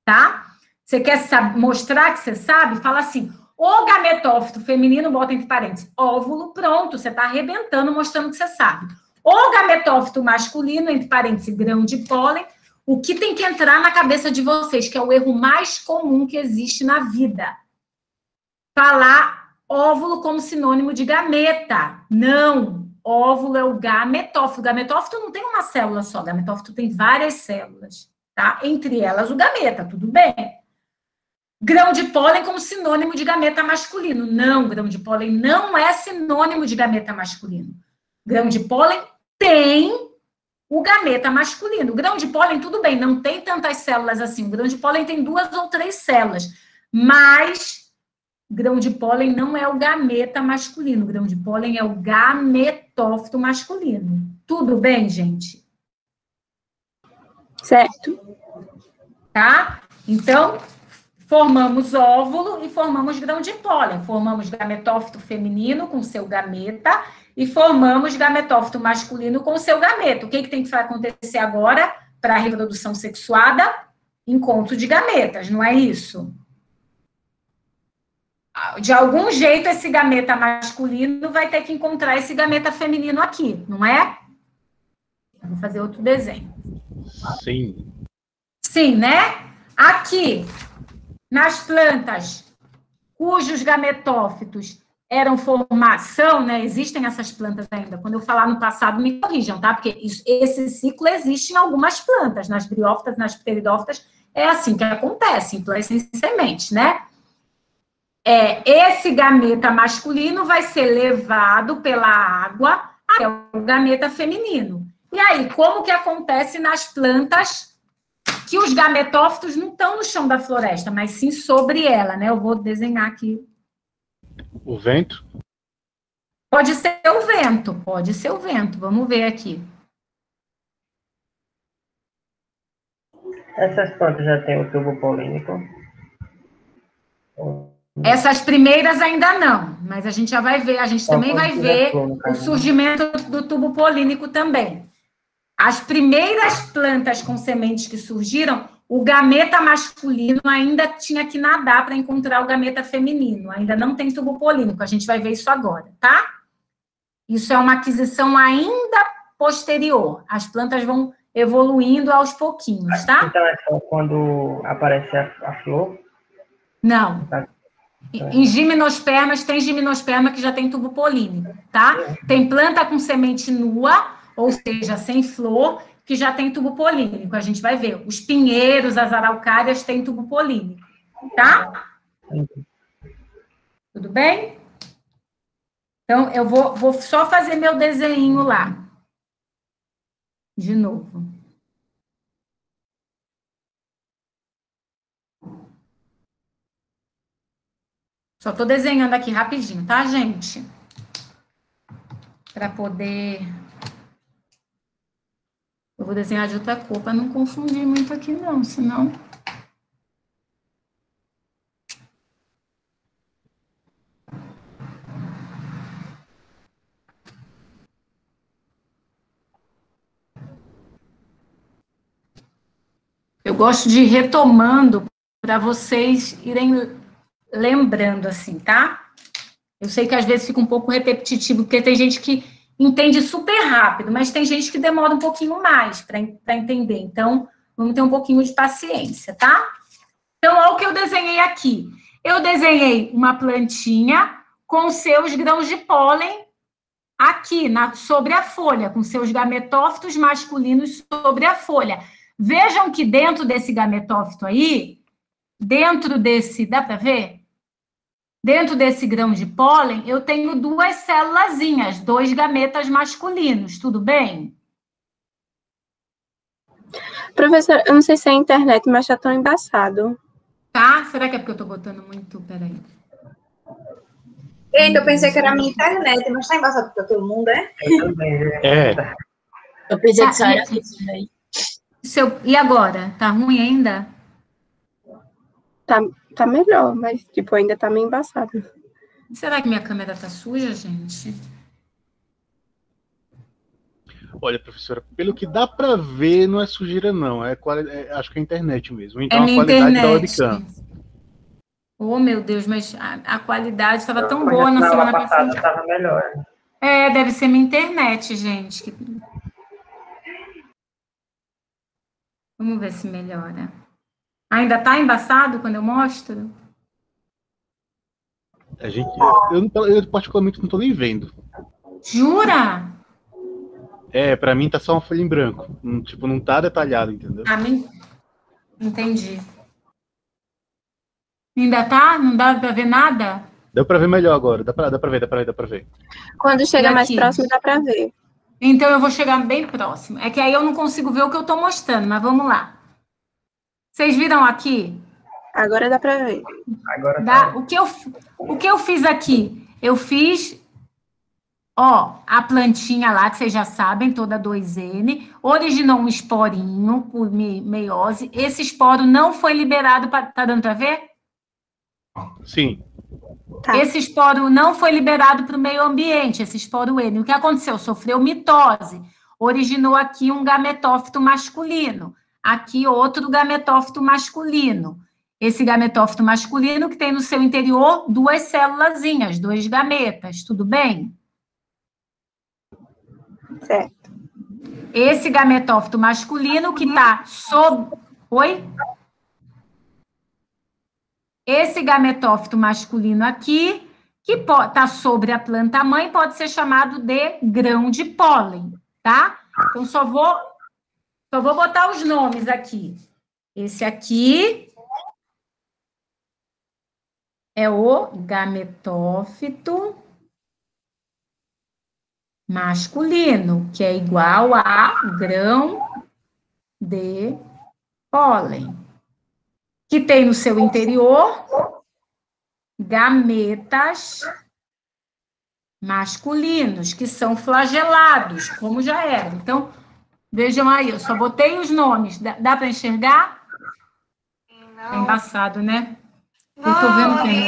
S1: tá? Você quer mostrar que você sabe? Fala assim, o gametófito feminino, bota entre parênteses, óvulo, pronto, você está arrebentando, mostrando que você sabe. O gametófito masculino, entre parênteses, grão de pólen, o que tem que entrar na cabeça de vocês, que é o erro mais comum que existe na vida. Falar óvulo como sinônimo de gameta. Não, óvulo é o gametófito. O gametófito não tem uma célula só, o gametófito tem várias células, tá? Entre elas o gameta, tudo bem? Grão de pólen como sinônimo de gameta masculino. Não, grão de pólen não é sinônimo de gameta masculino. Grão de pólen tem o gameta masculino. O grão de pólen, tudo bem, não tem tantas células assim. O grão de pólen tem 2 ou 3 células. Mas grão de pólen não é o gameta masculino. O grão de pólen é o gametófito masculino. Tudo bem, gente?
S2: Certo.
S1: Tá? Então, formamos óvulo e formamos grão de pólen. Formamos gametófito feminino com seu gameta e formamos gametófito masculino com seu gameta. O que tem que acontecer agora para a reprodução sexuada? Encontro de gametas, não é isso? De algum jeito, esse gameta masculino vai ter que encontrar esse gameta feminino aqui, não é? Vou fazer outro desenho.
S5: Sim.
S1: Sim, né? Aqui, nas plantas cujos gametófitos eram formação, né? Existem essas plantas ainda. Quando eu falar no passado, me corrijam, tá? Porque esse ciclo existe em algumas plantas, nas briófitas, nas pteridófitas, é assim que acontece, em plantas sem sementes, né? Esse gameta masculino vai ser levado pela água até o gameta feminino. E aí, como que acontece nas plantas que os gametófitos não estão no chão da floresta, mas sim sobre ela, né? Eu vou desenhar aqui.
S5: O vento?
S1: Pode ser o vento, pode ser o vento. Vamos ver aqui.
S4: Essas plantas já têm o tubo polínico?
S1: Essas primeiras ainda não, mas a gente já vai ver, a gente também vai ver o surgimento do tubo polínico também. As primeiras plantas com sementes que surgiram, o gameta masculino ainda tinha que nadar para encontrar o gameta feminino, ainda não tem tubo polínico, a gente vai ver isso agora, tá? Isso é uma aquisição ainda posterior, as plantas vão evoluindo aos pouquinhos, tá?
S4: Então é só quando aparece a flor?
S1: Não. Em gimnospermas, tem gimnosperma que já tem tubo polínico, tá? Tem planta com semente nua, ou seja, sem flor, que já tem tubo polínico. A gente vai ver. Os pinheiros, as araucárias têm tubo polínico, tá? Tudo bem? Então, eu vou só fazer meu desenho lá. De novo. Só estou desenhando aqui rapidinho, tá, gente? Para poder... Eu vou desenhar de outra cor para não confundir muito aqui, não, senão... Eu gosto de ir retomando para vocês irem lembrando, assim, tá? Eu sei que às vezes fica um pouco repetitivo, porque tem gente que entende super rápido, mas tem gente que demora um pouquinho mais para entender. Então, vamos ter um pouquinho de paciência, tá? Então, olha o que eu desenhei aqui. Eu desenhei uma plantinha com seus grãos de pólen aqui, sobre a folha, com seus gametófitos masculinos sobre a folha. Vejam que dentro desse gametófito aí, dentro desse, dá para ver? Dentro desse grão de pólen, eu tenho 2 célulazinhas, 2 gametas masculinos, tudo bem?
S2: Professor, eu não sei se é a internet, mas já tão embaçado.
S1: Tá? Será que é porque eu tô botando muito? Peraí.
S6: Eita, eu pensei que era a minha internet, mas tá embaçado pra todo mundo, é?
S4: Eu também, viu?
S5: É.
S2: Eu pensei
S1: Tá,
S2: que só era isso daí.
S1: E agora? Tá ruim ainda?
S2: Tá melhor, mas, tipo, ainda tá meio embaçado.
S1: Será que minha câmera tá suja, gente?
S5: Olha, professora, pelo que dá pra ver, não é sujeira, não. Acho que é a internet mesmo. Então
S1: É
S5: a
S1: minha
S5: qualidade da
S1: internet.
S5: webcam.
S1: Oh, meu Deus, mas a qualidade estava
S4: Eu
S1: tão
S4: conheço
S1: boa na
S4: na aula
S1: semana
S4: passada,
S1: passada.
S4: estava melhor.
S1: É, deve ser minha internet, gente. Vamos ver se melhora. Ainda tá embaçado quando eu mostro?
S5: Eu particularmente não tô nem vendo.
S1: Jura?
S5: Pra mim tá só uma folha em branco. Tipo, não tá detalhado, entendeu?
S1: Ah, entendi. Ainda tá? Não dá pra ver nada?
S5: Deu pra ver melhor agora. Dá pra ver.
S2: Quando chega mais
S1: aqui?
S2: próximo, dá pra ver.
S1: Então eu vou chegar bem próximo. É que aí eu não consigo ver o que eu tô mostrando, mas vamos lá. Vocês viram aqui?
S2: Agora dá pra ver.
S4: Agora tá.
S1: O que eu fiz aqui? Eu fiz, ó, a plantinha lá, que vocês já sabem, toda 2N, originou um esporinho por meiose. Esse esporo não foi liberado para. Tá dando para ver?
S5: Sim.
S2: Tá.
S1: Esse esporo não foi liberado para o meio ambiente, esse esporo N. O que aconteceu? Sofreu mitose. Originou aqui um gametófito masculino. Aqui outro gametófito masculino. Esse gametófito masculino que tem no seu interior 2 célulazinhas, 2 gametas. Tudo bem?
S2: Certo.
S1: Esse gametófito masculino que está sob... Oi? Esse gametófito masculino aqui, que está sobre a planta mãe, pode ser chamado de grão de pólen, tá? Então, só vou botar os nomes aqui. Esse aqui é o gametófito masculino, que é igual a grão de pólen, que tem no seu interior gametas masculinos, que são flagelados, como já era. Então, vejam aí, eu só botei os nomes. Dá para enxergar?
S6: Não.
S1: É embaçado, né? Eu tô vendo que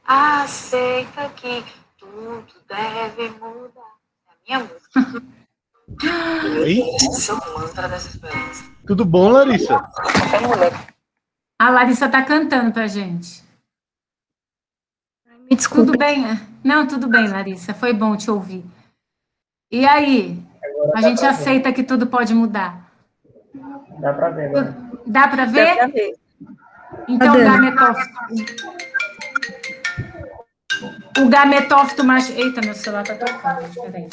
S6: aceita que tudo deve mudar. É a minha música.
S5: Oi?
S6: Esse é o mantra dessa esperança.
S5: Tudo bom, Larissa?
S1: a Larissa tá cantando pra gente.
S2: Me desculpa.
S1: Tudo bem? Não, tudo bem, Larissa. Foi bom te ouvir. E aí?
S4: Agora
S1: A
S4: dá
S1: gente
S4: pra
S1: aceita que tudo pode mudar.
S4: ver. Dá pra ver agora.
S1: Dá para
S2: Dá
S1: ver?
S2: pra ver.
S1: Então, o gametófito mais... Eita, meu celular tá tocando. Peraí.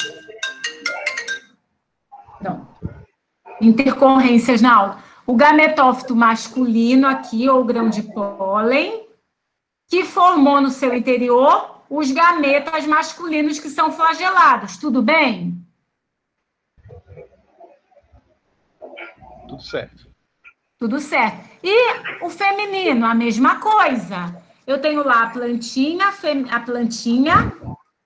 S1: Pronto. Intercorrências na aula. O gametófito masculino aqui, ou grão de pólen, que formou no seu interior os gametas masculinos que são flagelados. Tudo bem?
S5: Tudo certo.
S1: Tudo certo. E o feminino, a mesma coisa. Eu tenho lá a plantinha,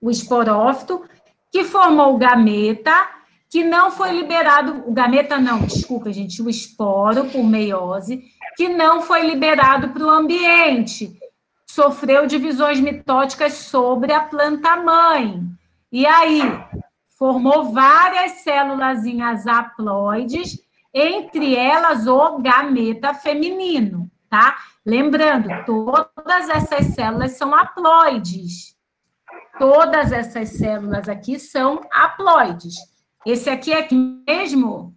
S1: o esporófito, que formou o gameta, que não foi liberado, o gameta não, desculpa, gente, o esporo por meiose, que não foi liberado para o ambiente. Sofreu divisões mitóticas sobre a planta-mãe. E aí, formou várias célulazinhas haploides, entre elas o gameta feminino, tá? Lembrando, todas essas células são haploides. Todas essas células aqui são haploides. Esse aqui é aqui mesmo?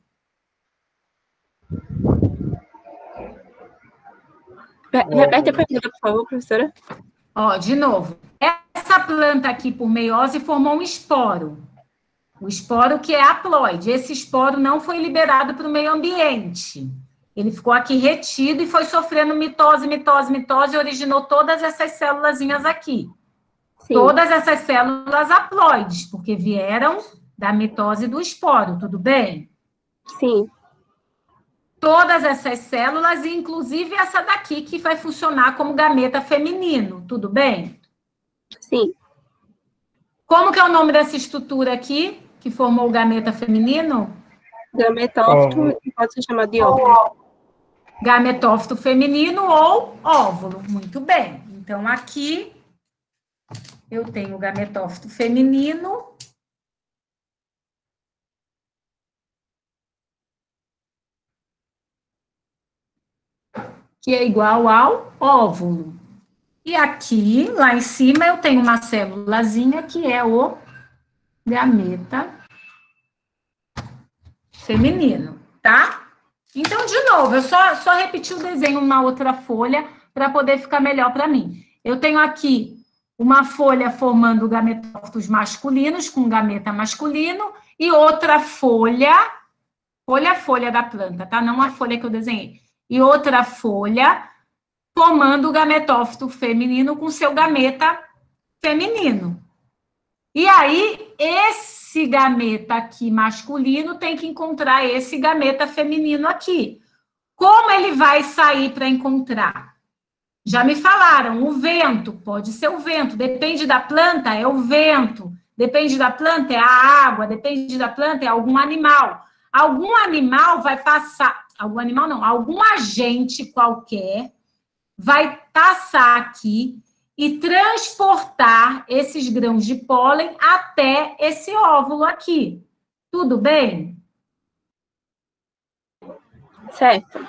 S2: Repete a pergunta, por favor, professora.
S1: Ó, de novo. Essa planta aqui, por meiose, formou um esporo. O esporo que é haploide. Esse esporo não foi liberado para o meio ambiente. Ele ficou aqui retido e foi sofrendo mitose e originou todas essas célulazinhas aqui.
S2: Sim.
S1: Todas essas células haploides, porque vieram da mitose do esporo, tudo bem?
S2: Sim.
S1: Todas essas células, inclusive essa daqui, que vai funcionar como gameta feminino, tudo bem?
S2: Sim.
S1: Como que é o nome dessa estrutura aqui, que formou o gameta feminino?
S2: Gametófito
S4: Óvulo.
S2: pode ser chamado de óvulo.
S1: Gametófito feminino ou óvulo. Muito bem. Então, aqui eu tenho o gametófito feminino. Que é igual ao óvulo. E aqui, lá em cima, eu tenho uma célulazinha que é o gameta feminino, tá? Então, de novo, eu só repeti o desenho numa outra folha para poder ficar melhor para mim. Eu tenho aqui uma folha formando gametófitos masculinos com gameta masculino e outra folha da planta, tá? Não a folha que eu desenhei. E outra folha formando o gametófito feminino com seu gameta feminino. E aí, esse gameta aqui masculino tem que encontrar esse gameta feminino aqui. Como ele vai sair para encontrar? Já me falaram, o vento, pode ser o vento, depende da planta, é o vento, depende da planta, é a água, depende da planta, é algum animal. Algum animal vai passar, algum animal não, algum agente qualquer vai passar aqui e transportar esses grãos de pólen até esse óvulo aqui. Tudo bem?
S2: Certo.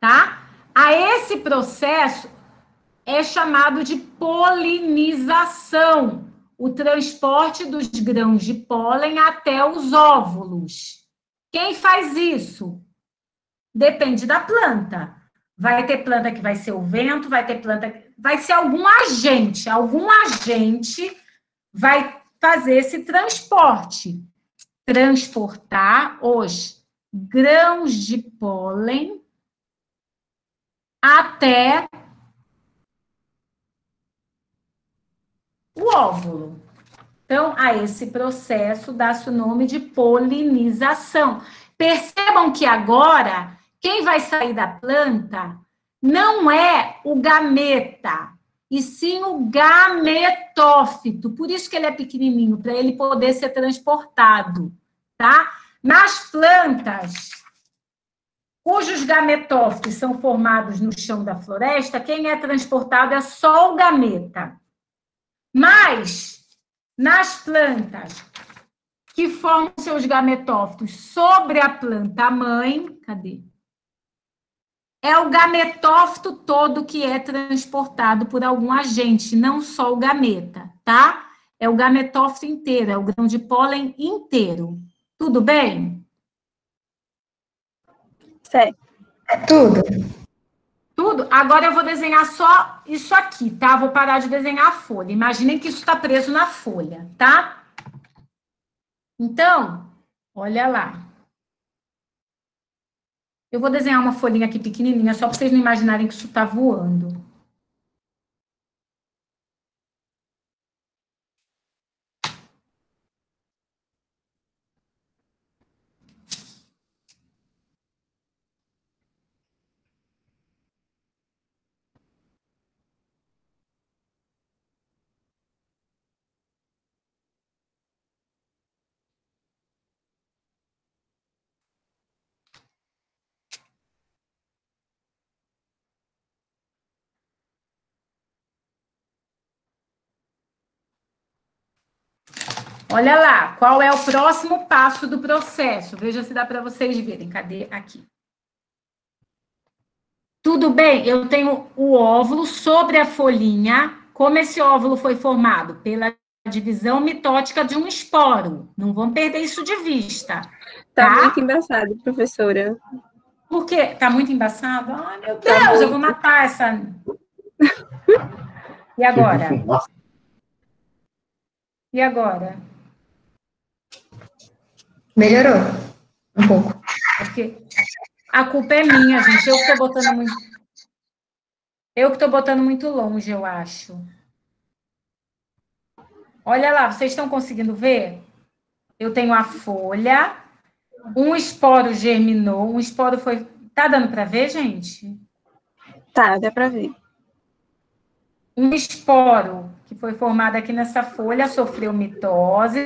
S1: Tá? A esse processo é chamado de polinização, o transporte dos grãos de pólen até os óvulos. Quem faz isso? Depende da planta. Vai ter planta que vai ser o vento, vai ter planta que vai ser algum agente vai fazer esse transporte, transportar os grãos de pólen até o óvulo. Então, a esse processo dá-se o nome de polinização. Percebam que agora, quem vai sair da planta não é o gameta, e sim o gametófito. Por isso que ele é pequenininho, para ele poder ser transportado, tá? Nas plantas cujos gametófitos são formados no chão da floresta, quem é transportado é só o gameta. Mas, nas plantas que formam seus gametófitos sobre a planta mãe, cadê? É o gametófito todo que é transportado por algum agente, não só o gameta, tá? É o gametófito inteiro, é o grão de pólen inteiro. Tudo bem?
S2: Certo.
S3: Tudo.
S1: Tudo? Agora eu vou desenhar só isso aqui, tá? Vou parar de desenhar a folha. Imaginem que isso está preso na folha, tá? Então, olha lá. Eu vou desenhar uma folhinha aqui pequenininha, só para vocês não imaginarem que isso está voando. Olha lá, qual é o próximo passo do processo? Veja se dá para vocês verem. Cadê? Aqui. Tudo bem, eu tenho o óvulo sobre a folhinha. Como esse óvulo foi formado? Pela divisão mitótica de um esporo. Não vamos perder isso de vista.
S2: Tá
S1: Tá?
S2: muito embaçado, professora.
S1: Por quê? Tá muito embaçado? Ai, meu Deus, eu vou matar essa... E agora? E agora?
S3: Melhorou um pouco.
S1: Porque a culpa é minha, gente. Eu que estou botando muito... Eu que estou botando muito longe, eu acho. Olha lá, vocês estão conseguindo ver? Eu tenho a folha, um esporo germinou, um esporo foi... Tá dando para ver, gente?
S2: Tá, dá para ver.
S1: um esporo que foi formado aqui nessa folha, sofreu mitose,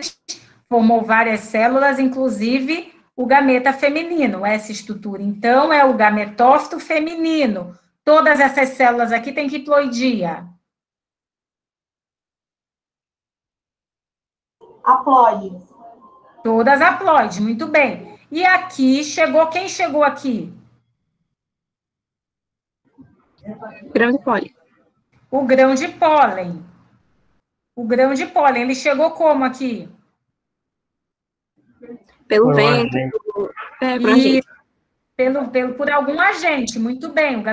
S1: formou várias células, inclusive o gameta feminino. Essa estrutura, então, é o gametófito feminino. Todas essas células aqui têm diploidia.
S7: Haploide.
S1: Todas haploides, muito bem. E aqui chegou, quem chegou aqui?
S2: Grão de pólen.
S1: O grão de pólen. O grão de pólen, ele chegou como aqui?
S2: Pelo
S4: Por um
S2: vento.
S4: agente.
S2: Por agente.
S1: Por algum agente, muito bem.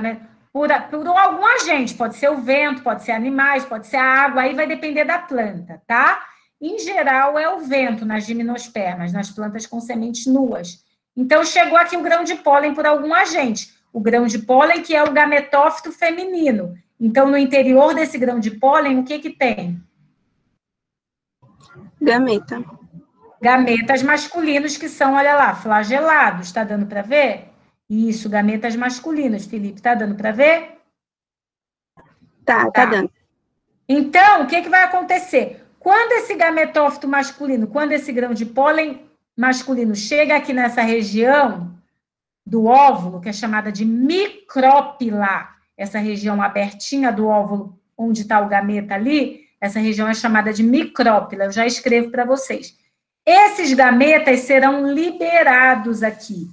S1: Por algum agente, pode ser o vento, pode ser animais, pode ser a água, aí vai depender da planta, tá? Em geral, é o vento nas gimnospermas, nas plantas com sementes nuas. Então, chegou aqui o grão de pólen por algum agente. O grão de pólen, que é o gametófito feminino. Então, no interior desse grão de pólen, o que que tem?
S2: Gameta.
S1: Gametas masculinos, que são, olha lá, flagelados. Está dando para ver? Isso, gametas masculinos. Felipe, está dando para ver?
S2: Tá dando.
S1: Então, o que vai acontecer? Quando esse gametófito masculino, quando esse grão de pólen masculino chega aqui nessa região do óvulo, que é chamada de micrópila, essa região abertinha do óvulo, onde está o gameta ali, essa região é chamada de micrópila, eu já escrevo para vocês. Esses gametas serão liberados aqui.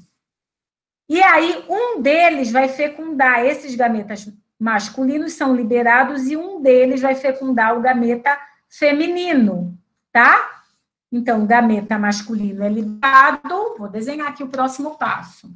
S1: E aí, um deles vai fecundar, esses gametas masculinos são liberados e um deles vai fecundar o gameta feminino, tá? Então, o gameta masculino é liberado, vou desenhar aqui o próximo passo.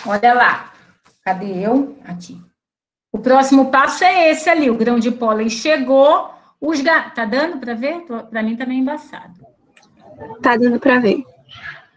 S1: Olha lá. Cadê eu? Aqui. O próximo passo é esse ali. O grão de pólen chegou. Tá dando para ver? Para mim também é embaçado.
S2: Tá dando para ver.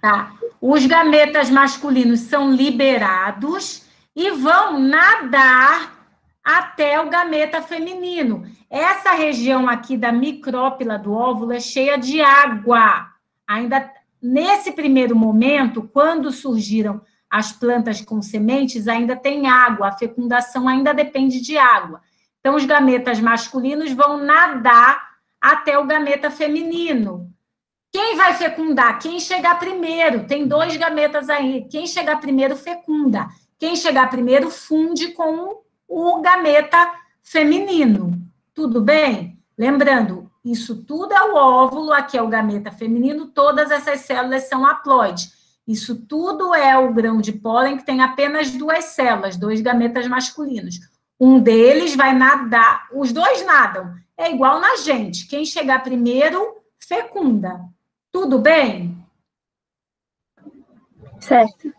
S1: Tá. Os gametas masculinos são liberados e vão nadar até o gameta feminino. Essa região aqui da micrópila do óvulo é cheia de água. Ainda nesse primeiro momento, quando surgiram as plantas com sementes, ainda tem água, a fecundação ainda depende de água. Então, os gametas masculinos vão nadar até o gameta feminino. Quem vai fecundar? Quem chegar primeiro. Tem 2 gametas aí. Quem chegar primeiro fecunda. Quem chegar primeiro funde com o gameta feminino. Tudo bem? Lembrando, isso tudo é o óvulo, aqui é o gameta feminino, todas essas células são haploides. Isso tudo é o grão de pólen, que tem apenas 2 células, 2 gametas masculinos. Um deles vai nadar, os 2 nadam. É igual na gente. Quem chegar primeiro, fecunda. Tudo bem?
S2: Certo.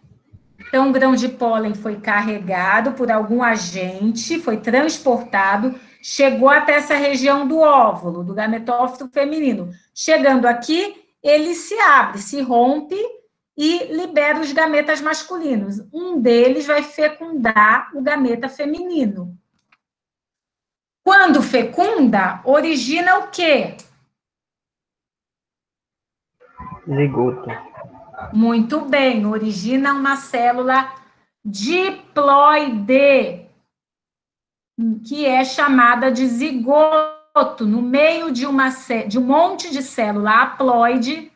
S1: Então, o grão de pólen foi carregado por algum agente, foi transportado, chegou até essa região do óvulo, do gametófito feminino. Chegando aqui, ele se abre, se rompe e libera os gametas masculinos. Um deles vai fecundar o gameta feminino. Quando fecunda, origina o quê?
S4: Zigoto.
S1: Muito bem, origina uma célula diploide, que é chamada de zigoto. No meio de um monte de célula haploide,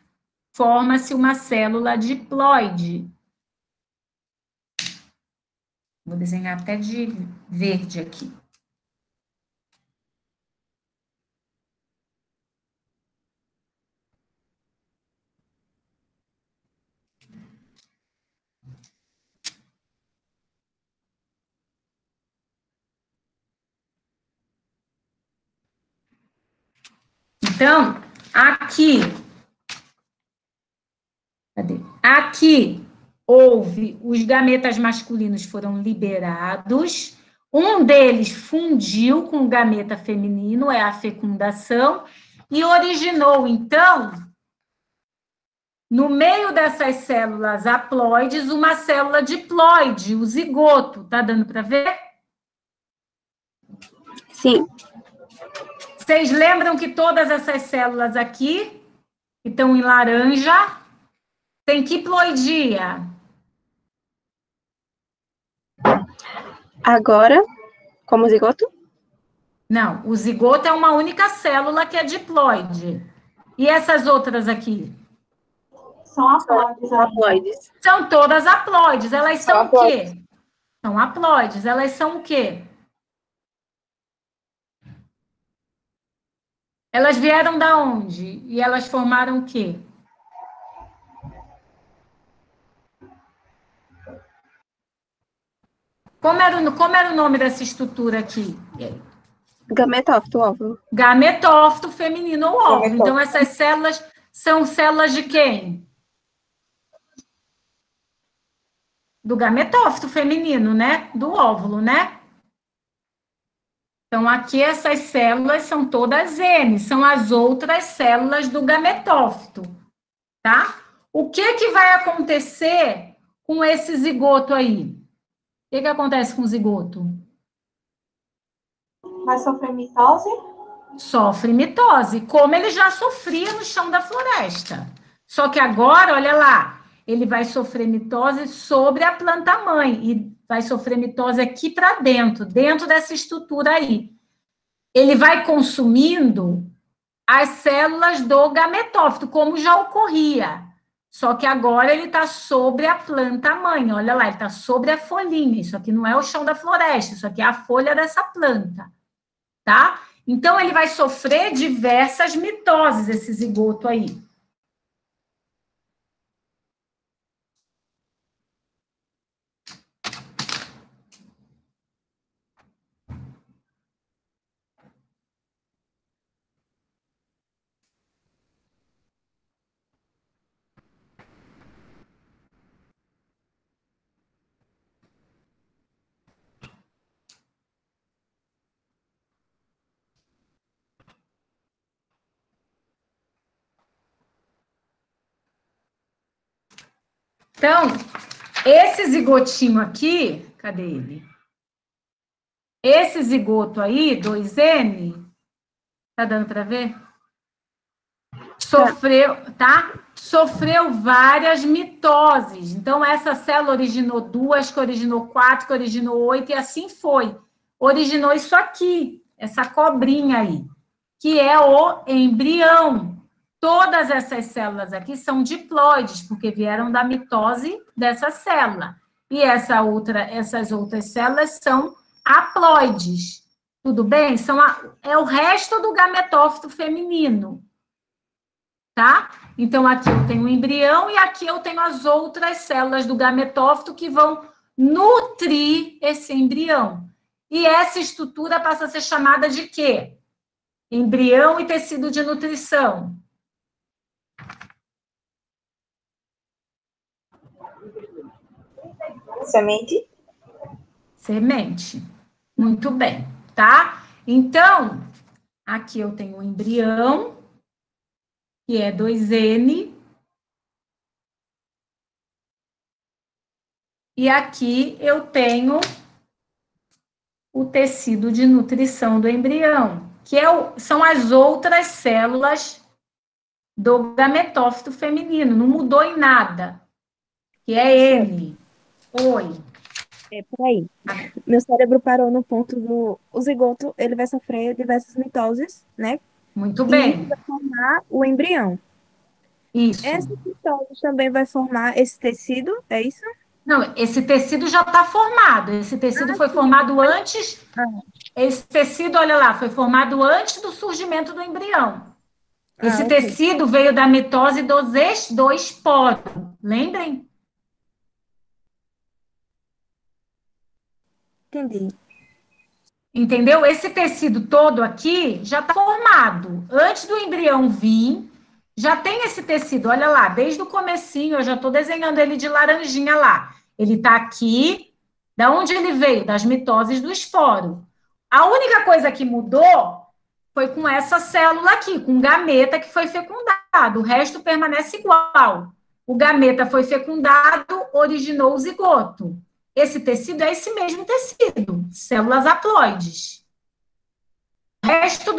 S1: forma-se uma célula diploide. Vou desenhar até de verde aqui. Então, aqui, cadê? Aqui os gametas masculinos foram liberados, um deles fundiu com o gameta feminino, é a fecundação, e originou, então, no meio dessas células haploides, uma célula diploide, o zigoto. Tá dando para ver?
S2: Sim.
S1: Vocês lembram que todas essas células aqui, que estão em laranja, tem que ploidia?
S2: Agora, como zigoto?
S1: Não, o zigoto é uma única célula que é diploide. E essas outras aqui?
S7: São haploides.
S2: Haploides.
S1: São todas haploides. Elas são o quê? São haploides. Elas são o quê? Elas vieram da onde? E elas formaram o quê? Como era o nome dessa estrutura aqui?
S2: Gametófito, óvulo.
S1: Gametófito feminino ou óvulo. Então, essas células são células de quem? Do gametófito feminino, né? Do óvulo, né? Então, aqui essas células são todas N, são as outras células do gametófito, tá? O que vai acontecer com esse zigoto aí? O que acontece com o zigoto?
S7: Vai sofrer mitose?
S1: Sofre mitose, como ele já sofria no chão da floresta. Só que agora, olha lá, ele vai sofrer mitose sobre a planta-mãe e vai sofrer mitose aqui para dentro dessa estrutura aí. Ele vai consumindo as células do gametófito, como já ocorria. Só que agora ele está sobre a planta-mãe, olha lá, ele está sobre a folhinha. Isso aqui não é o chão da floresta, isso aqui é a folha dessa planta, tá? Então, ele vai sofrer diversas mitoses, esse zigoto aí. Então, esse zigotinho aqui, cadê ele? Esse zigoto aí, 2N, tá dando para ver? Sofreu, tá? Sofreu várias mitoses. Então, essa célula originou 2, que originou 4, que originou 8, e assim foi. Originou isso aqui, essa cobrinha aí, que é o embrião. Todas essas células aqui são diploides, porque vieram da mitose dessa célula. E essas outras células são haploides. Tudo bem? É o resto do gametófito feminino. Tá? Então, aqui eu tenho o embrião e aqui eu tenho as outras células do gametófito que vão nutrir esse embrião. E essa estrutura passa a ser chamada de quê? Embrião e tecido de nutrição.
S7: Semente?
S1: Semente. Muito bem, tá? Então, aqui eu tenho o embrião, que é 2N. E aqui eu tenho o tecido de nutrição do embrião, que são as outras células do gametófito feminino. Não mudou em nada. Que é N. Oi.
S8: Peraí. Meu cérebro parou no ponto do... O zigoto, ele vai sofrer diversas mitoses, né?
S1: Muito
S8: E
S1: bem.
S8: isso vai formar o embrião.
S1: Isso.
S8: Essas mitoses também vai formar esse tecido, é isso?
S1: Não, esse tecido já está formado. Esse tecido foi formado antes. Esse tecido, olha lá, foi formado antes do surgimento do embrião. Esse
S8: ok.
S1: tecido veio da mitose do esporo. Lembrem?
S8: Entendi.
S1: Entendeu? Esse tecido todo aqui já está formado. Antes do embrião vir, já tem esse tecido, olha lá, desde o comecinho, eu já estou desenhando ele de laranjinha lá. Ele está aqui, da onde ele veio? Das mitoses do esporo. A única coisa que mudou foi com essa célula aqui, com o gameta que foi fecundado, o resto permanece igual. O gameta foi fecundado, originou o zigoto. Esse tecido é esse mesmo tecido, células haploides. O resto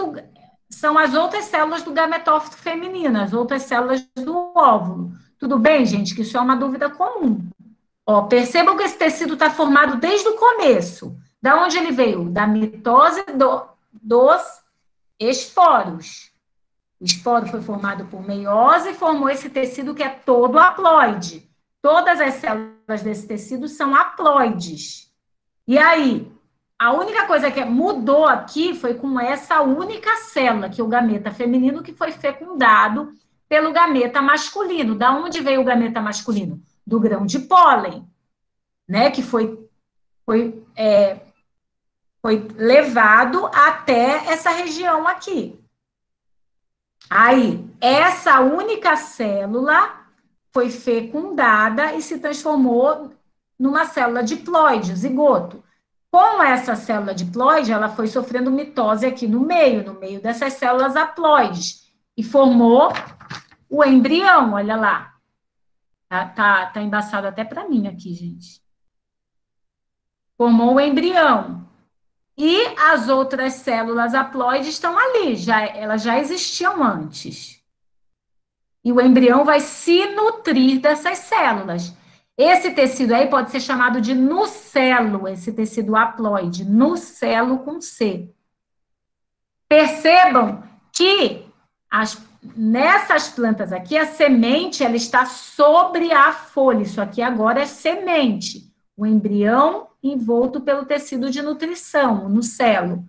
S1: são as outras células do gametófito feminino, as outras células do óvulo. Tudo bem, gente? Que isso é uma dúvida comum. Ó, percebam que esse tecido está formado desde o começo. Da onde ele veio? Da mitose dos esporos. O esporo foi formado por meiose e formou esse tecido que é todo haploide. Todas as células desse tecido são haploides. E aí, a única coisa que mudou aqui foi com essa única célula, que é o gameta feminino, que foi fecundado pelo gameta masculino. Da onde veio o gameta masculino? Do grão de pólen, né? Que foi levado até essa região aqui. Aí, essa única célula foi fecundada e se transformou numa célula diploide, o zigoto. Com essa célula diploide, ela foi sofrendo mitose aqui no meio dessas células haploides, e formou o embrião, olha lá. Tá embaçado até para mim aqui, gente. Formou o embrião. E as outras células haploides estão ali, elas já existiam antes. E o embrião vai se nutrir dessas células. Esse tecido aí pode ser chamado de nucelo, esse tecido haploide, nucelo com C. Percebam que nessas plantas aqui, a semente ela está sobre a folha. Isso aqui agora é semente. O embrião envolto pelo tecido de nutrição, o nucelo.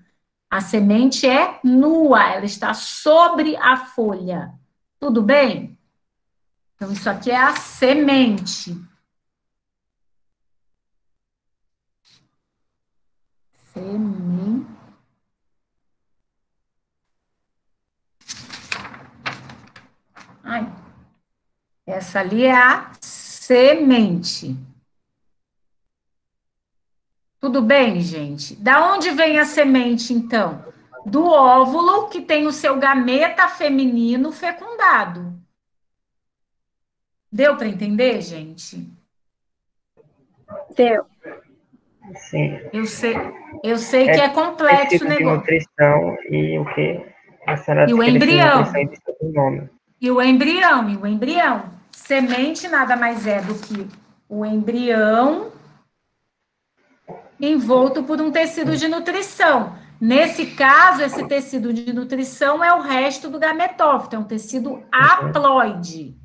S1: A semente é nua, ela está sobre a folha. Tudo bem? Então, isso aqui é a semente. Semente. Ai. Essa ali é a semente. Tudo bem, gente? Da onde vem a semente, então? Do óvulo, que tem o seu gameta feminino fecundado. Deu para entender, gente?
S2: Deu.
S4: Sim.
S1: Eu sei que é complexo o
S4: Tipo de
S1: negócio.
S4: nutrição e o quê? A senhora
S1: E o
S4: disse que ele
S1: embrião.
S4: tem nutrição e tem nome.
S1: E o embrião. Semente nada mais é do que o embrião envolto por um tecido de nutrição. Nesse caso, esse tecido de nutrição é o resto do gametófito, é um tecido haploide.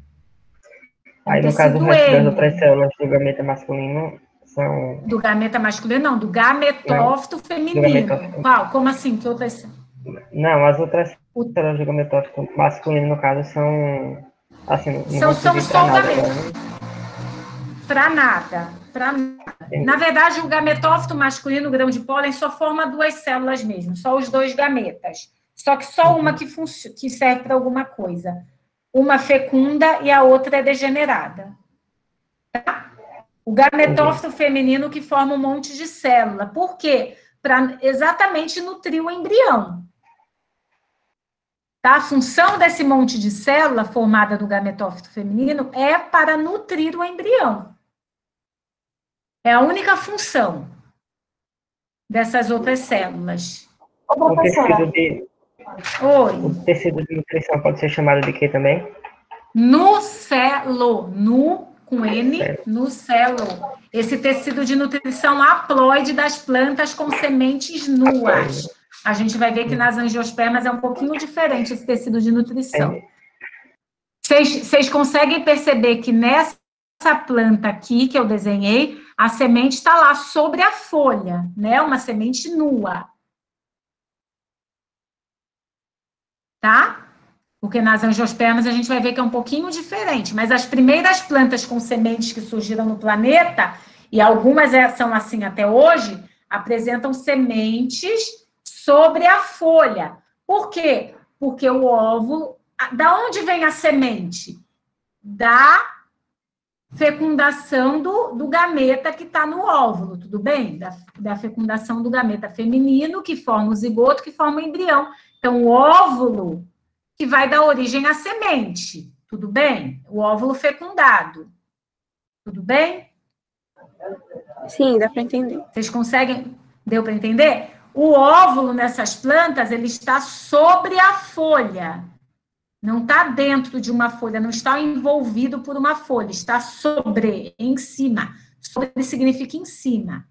S4: Aí, no caso, o resto das outras células do gameta masculino são...
S1: Do gameta masculino, não, do gametófito feminino.
S4: gametófito.
S1: Qual? Como assim? Que outras?
S4: Não, as outras células do gametófito masculino, no caso, são... Assim, não
S1: São
S4: vou
S1: só o
S4: nada,
S1: gameta.
S4: né?
S1: Para nada. Na verdade, o gametófito masculino, o grão de pólen, só forma duas células mesmo, só os dois gametas. Só que só uma que serve para alguma coisa. Uma fecunda e a outra é degenerada. Tá? O gametófito feminino que forma um monte de célula. Por quê? Para exatamente nutrir o embrião. Tá? A função desse monte de célula formada do gametófito feminino é para nutrir o embrião. É a única função dessas outras células.
S4: O tecido de nutrição pode ser chamado de quê também?
S1: Nucelo. Nu com N, nucelo. Esse tecido de nutrição haploide das plantas com sementes nuas. A gente vai ver que nas angiospermas é um pouquinho diferente esse tecido de nutrição. Vocês conseguem perceber que nessa planta aqui que eu desenhei, a semente está lá sobre a folha, né? Uma semente nua. Tá? Porque nas angiospermas a gente vai ver que é um pouquinho diferente, mas as primeiras plantas com sementes que surgiram no planeta, e algumas são assim até hoje, apresentam sementes sobre a folha. Por quê? Porque o óvulo Da onde vem a semente? Da fecundação do gameta que está no óvulo, tudo bem? Da fecundação do gameta feminino, que forma o zigoto, que forma o embrião. Então, o óvulo que vai dar origem à semente, tudo bem? O óvulo fecundado, tudo bem?
S2: Sim, dá para entender.
S1: Vocês conseguem? Deu para entender? O óvulo nessas plantas, ele está sobre a folha. Não está dentro de uma folha, não está envolvido por uma folha, está sobre, em cima. Sobre significa em cima.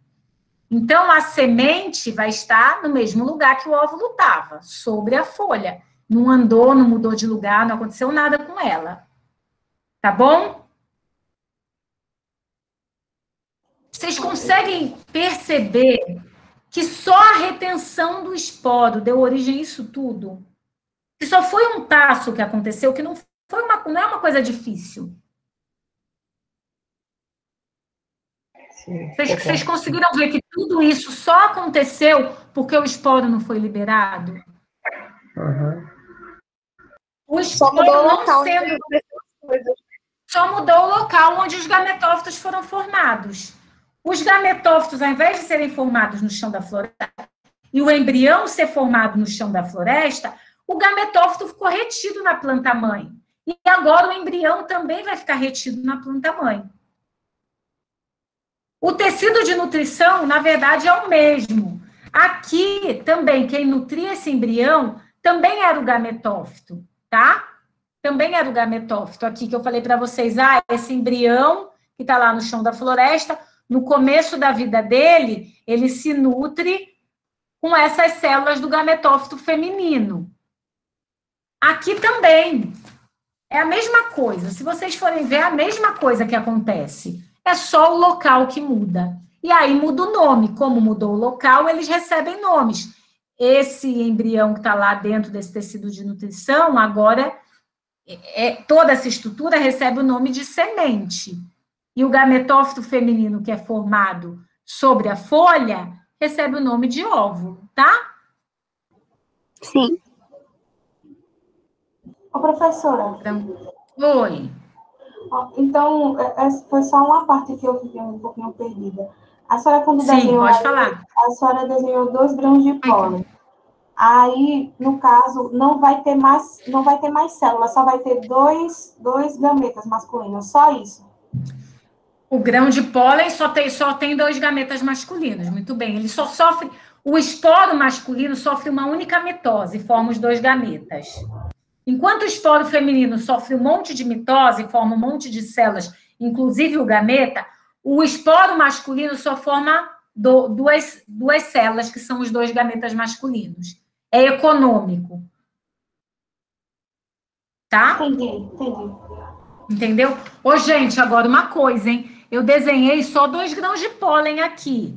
S1: Então, a semente vai estar no mesmo lugar que o óvulo estava, sobre a folha. Não andou, não mudou de lugar, não aconteceu nada com ela. Tá bom? Vocês conseguem perceber que só a retenção do esporo deu origem a isso tudo? Que só foi um passo que aconteceu, que não é uma coisa difícil. Vocês conseguiram ver que tudo isso só aconteceu porque o esporo não foi liberado?
S4: Uhum.
S1: O esporo não sendo... Só mudou o local onde os gametófitos foram formados. Os gametófitos, ao invés de serem formados no chão da floresta, e o embrião ser formado no chão da floresta, o gametófito ficou retido na planta-mãe. E agora o embrião também vai ficar retido na planta-mãe. O tecido de nutrição, na verdade, é o mesmo. Aqui, também, quem nutria esse embrião também era o gametófito, tá? Também era o gametófito. Aqui que eu falei para vocês, esse embrião que está lá no chão da floresta, no começo da vida dele, ele se nutre com essas células do gametófito feminino. Aqui também é a mesma coisa. Se vocês forem ver, é a mesma coisa que acontece. É só o local que muda. E aí muda o nome. Como mudou o local, eles recebem nomes. Esse embrião que está lá dentro desse tecido de nutrição, agora, toda essa estrutura recebe o nome de semente. E o gametófito feminino, que é formado sobre a folha, recebe o nome de óvulo, tá?
S2: Sim.
S7: Ô, professora.
S1: Oi.
S7: Então, foi só uma parte que eu fiquei um pouquinho perdida. A senhora, quando
S1: Sim,
S7: desenhou...
S1: pode falar.
S7: A senhora desenhou 2 grãos de pólen. Aí, no caso, não vai ter mais células, só vai ter dois gametas masculinos, só isso.
S1: O grão de pólen só tem 2 gametas masculinos, muito bem. Ele só sofre... O esporo masculino sofre uma única mitose e forma os 2 gametas. Enquanto o esporo feminino sofre um monte de mitose e forma um monte de células, inclusive o gameta, o esporo masculino só forma duas células, que são os 2 gametas masculinos. É econômico. Tá?
S7: Entendi.
S1: Entendeu? Ô, gente, agora uma coisa, hein? Eu desenhei só 2 grãos de pólen aqui,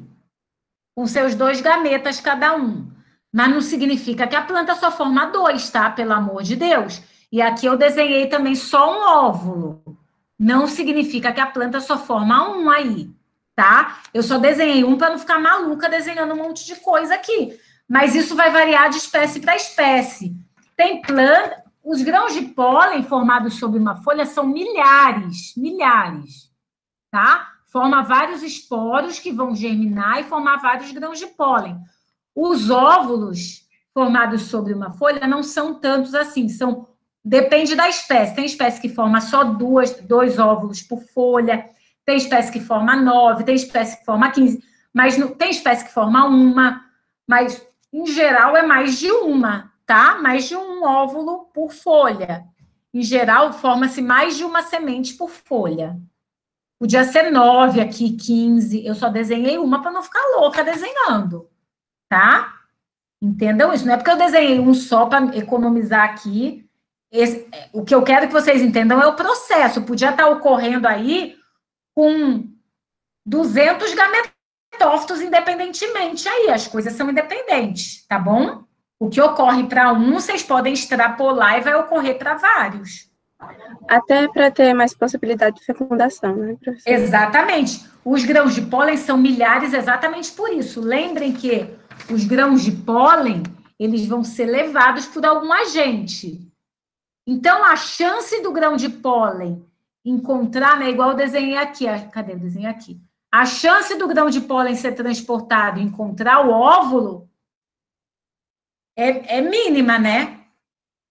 S1: com seus 2 gametas cada um. Mas não significa que a planta só forma 2, tá? Pelo amor de Deus. E aqui eu desenhei também só um óvulo. Não significa que a planta só forma 1 aí, tá? Eu só desenhei um para não ficar maluca desenhando um monte de coisa aqui. Mas isso vai variar de espécie para espécie. Tem planta... Os grãos de pólen formados sobre uma folha são milhares, tá? Forma vários esporos que vão germinar e formar vários grãos de pólen. Os óvulos formados sobre uma folha não são tantos assim, depende da espécie. Tem espécie que forma só 2 óvulos por folha, tem espécie que forma 9, tem espécie que forma 15, mas tem espécie que forma 1, mas em geral é mais de 1, tá? Mais de 1 óvulo por folha. Em geral, forma-se mais de uma semente por folha. Podia ser 9 aqui, 15. Eu só desenhei uma para não ficar louca desenhando, tá? Entendam isso? Não é porque eu desenhei um só para economizar aqui. O que eu quero que vocês entendam é o processo. Podia estar ocorrendo aí com 200 gametófitos independentemente aí. As coisas são independentes, tá bom? O que ocorre para um, vocês podem extrapolar e vai ocorrer para vários.
S2: Até para ter mais possibilidade de fecundação, né, professora?
S1: Exatamente. Os grãos de pólen são milhares exatamente por isso. Lembrem que os grãos de pólen, eles vão ser levados por algum agente. Então, a chance do grão de pólen encontrar, né, igual eu desenhei aqui, cadê? Eu desenhei aqui. A chance do grão de pólen ser transportado e encontrar o óvulo é mínima, né?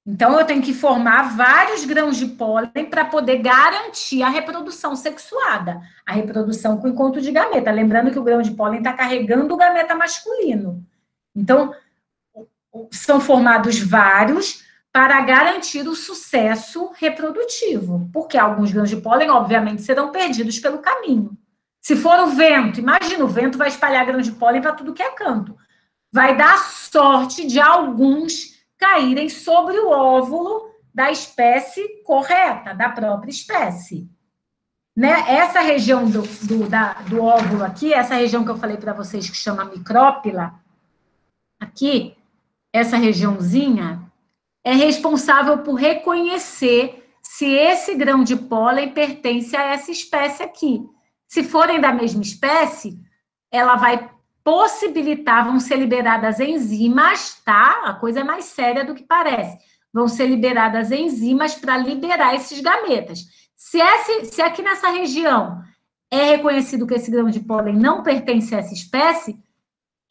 S1: Então, eu tenho que formar vários grãos de pólen para poder garantir a reprodução sexuada, a reprodução com encontro de gameta. Lembrando que o grão de pólen está carregando o gameta masculino. Então, são formados vários para garantir o sucesso reprodutivo, porque alguns grãos de pólen, obviamente, serão perdidos pelo caminho. Se for o vento, imagina, o vento vai espalhar grão de pólen para tudo que é canto. Vai dar sorte de alguns caírem sobre o óvulo da espécie correta, da própria espécie. Né? Essa região do óvulo aqui, essa região que eu falei para vocês que chama micrópila, aqui, essa regiãozinha, é responsável por reconhecer se esse grão de pólen pertence a essa espécie aqui. Se forem da mesma espécie, ela vai possibilitar, vão ser liberadas enzimas, tá? A coisa é mais séria do que parece. Vão ser liberadas enzimas para liberar esses gametas. Se aqui nessa região é reconhecido que esse grão de pólen não pertence a essa espécie,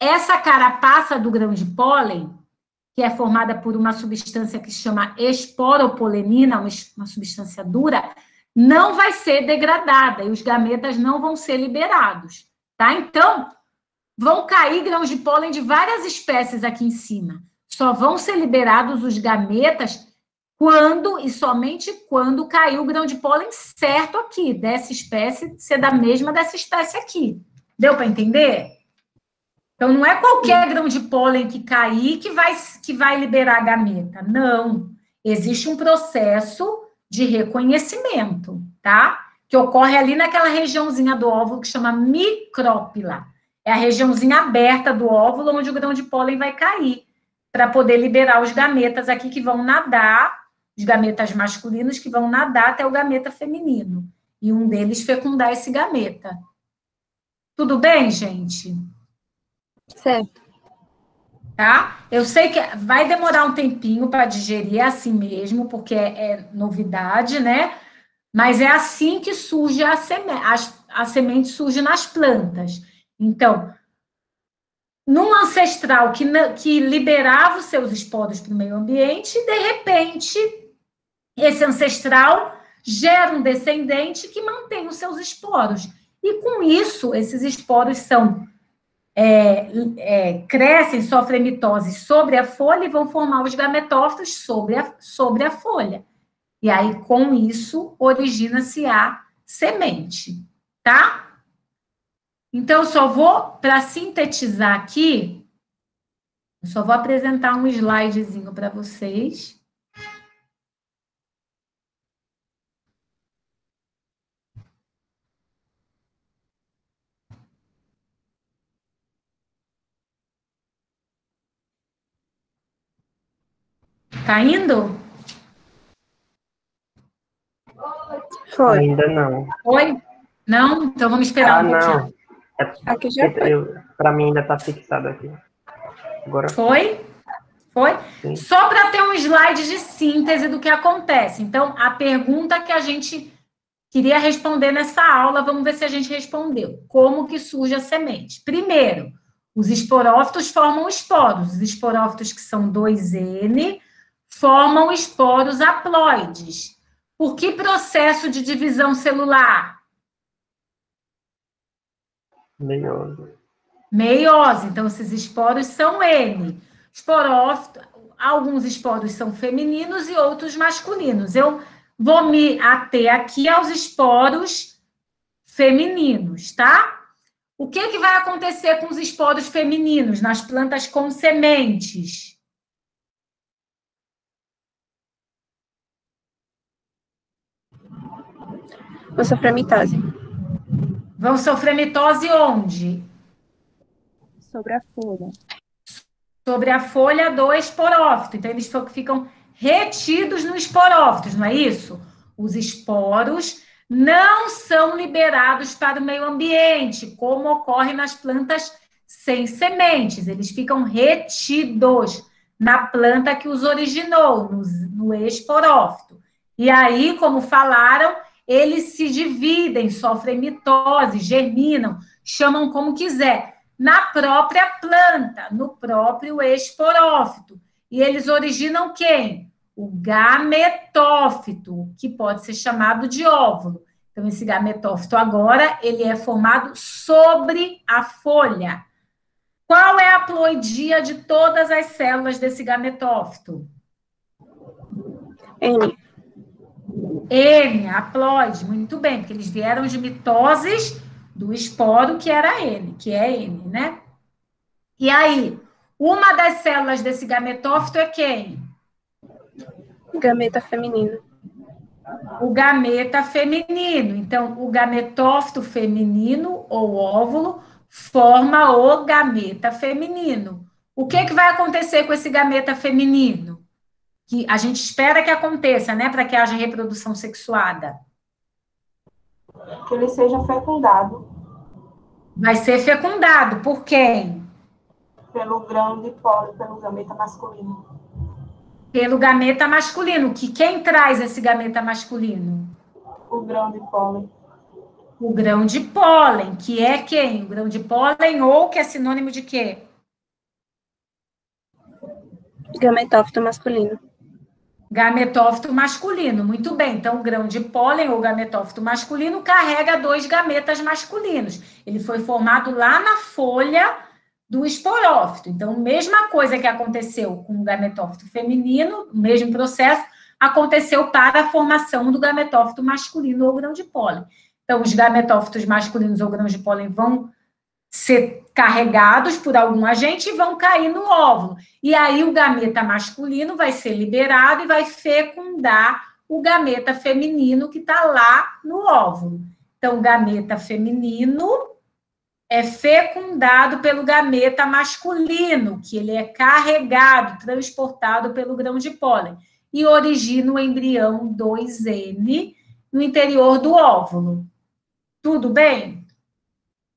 S1: essa carapaça do grão de pólen, que é formada por uma substância que se chama esporopolenina, uma substância dura, não vai ser degradada e os gametas não vão ser liberados, tá? Então, vão cair grãos de pólen de várias espécies aqui em cima. Só vão ser liberados os gametas quando e somente quando cair o grão de pólen certo aqui, dessa espécie, ser da mesma dessa espécie aqui. Deu para entender? Então, não é qualquer grão de pólen que cair que vai liberar a gameta. Não. Existe um processo de reconhecimento, tá? Que ocorre ali naquela regiãozinha do óvulo que chama micrópila. É a regiãozinha aberta do óvulo onde o grão de pólen vai cair, para poder liberar os gametas aqui que vão nadar, os gametas masculinos que vão nadar até o gameta feminino. E um deles fecundar esse gameta. Tudo bem, gente?
S2: Certo.
S1: Tá? Eu sei que vai demorar um tempinho para digerir, é assim mesmo, porque é novidade, né? Mas é assim que surge a semente. A semente surge nas plantas. Então, num ancestral que liberava os seus esporos para o meio ambiente, de repente, esse ancestral gera um descendente que mantém os seus esporos. E com isso, esses esporos crescem, sofrem mitose sobre a folha e vão formar os gametófitos sobre a folha. E aí, com isso, origina-se a semente, tá? Então, eu só vou, para sintetizar aqui, eu só vou apresentar um slidezinho para vocês. Tá indo?
S2: Foi.
S4: Ainda não.
S1: Oi? Não? Então vamos esperar um pouquinho.
S4: Não.
S2: Aqui já foi.
S4: Para mim ainda está fixado aqui. Agora
S1: Foi? Foi?
S4: Sim.
S1: Só para ter um slide de síntese do que acontece. Então, a pergunta que a gente queria responder nessa aula, vamos ver se a gente respondeu. Como que surge a semente? Primeiro, os esporófitos formam esporos. Os esporófitos, que são 2N, formam esporos haploides. Por que processo de divisão celular?
S4: Meiose.
S1: Meiose. Então, esses esporos são N. Esporófito, alguns esporos são femininos e outros masculinos. Eu vou me ater aqui aos esporos femininos, tá? O que vai acontecer com os esporos femininos nas plantas com sementes?
S2: Vou sofrer mitose.
S1: Vão sofrer mitose onde?
S8: Sobre a folha.
S1: Sobre a folha do esporófito. Então, eles ficam retidos no esporófito, não é isso? Os esporos não são liberados para o meio ambiente, como ocorre nas plantas sem sementes. Eles ficam retidos na planta que os originou, no esporófito. E aí, como falaram, eles se dividem, sofrem mitose, germinam, chamam como quiser, na própria planta, no próprio esporófito. E eles originam quem? O gametófito, que pode ser chamado de óvulo. Então, esse gametófito agora, ele é formado sobre a folha. Qual é a haploidia de todas as células desse gametófito?
S2: N.
S1: N, haploide, muito bem, porque eles vieram de mitoses do esporo, que era N, que é N, né? E aí, uma das células desse gametófito é quem?
S2: Gameta feminino.
S1: O gameta feminino. Então, o gametófito feminino, ou óvulo, forma o gameta feminino. O que vai acontecer com esse gameta feminino? Que a gente espera que aconteça, né, para que haja reprodução sexuada.
S7: Que ele seja fecundado.
S1: Vai ser fecundado por quem?
S7: Pelo grão de pólen, pelo gameta masculino.
S1: Pelo gameta masculino. Que quem traz esse gameta masculino?
S7: O grão de pólen.
S1: O grão de pólen, que é quem? O grão de pólen, ou que é sinônimo de quê?
S2: Gametófito masculino.
S1: Gametófito masculino, muito bem. Então, o grão de pólen, ou gametófito masculino, carrega 2 gametas masculinos. Ele foi formado lá na folha do esporófito. Então, mesma coisa que aconteceu com o gametófito feminino, o mesmo processo, aconteceu para a formação do gametófito masculino, ou grão de pólen. Então, os gametófitos masculinos ou grãos de pólen vão ser carregados por algum agente e vão cair no óvulo. E aí o gameta masculino vai ser liberado e vai fecundar o gameta feminino que está lá no óvulo. Então, o gameta feminino é fecundado pelo gameta masculino, que ele é carregado, transportado pelo grão de pólen, e origina o embrião 2N no interior do óvulo. Tudo bem?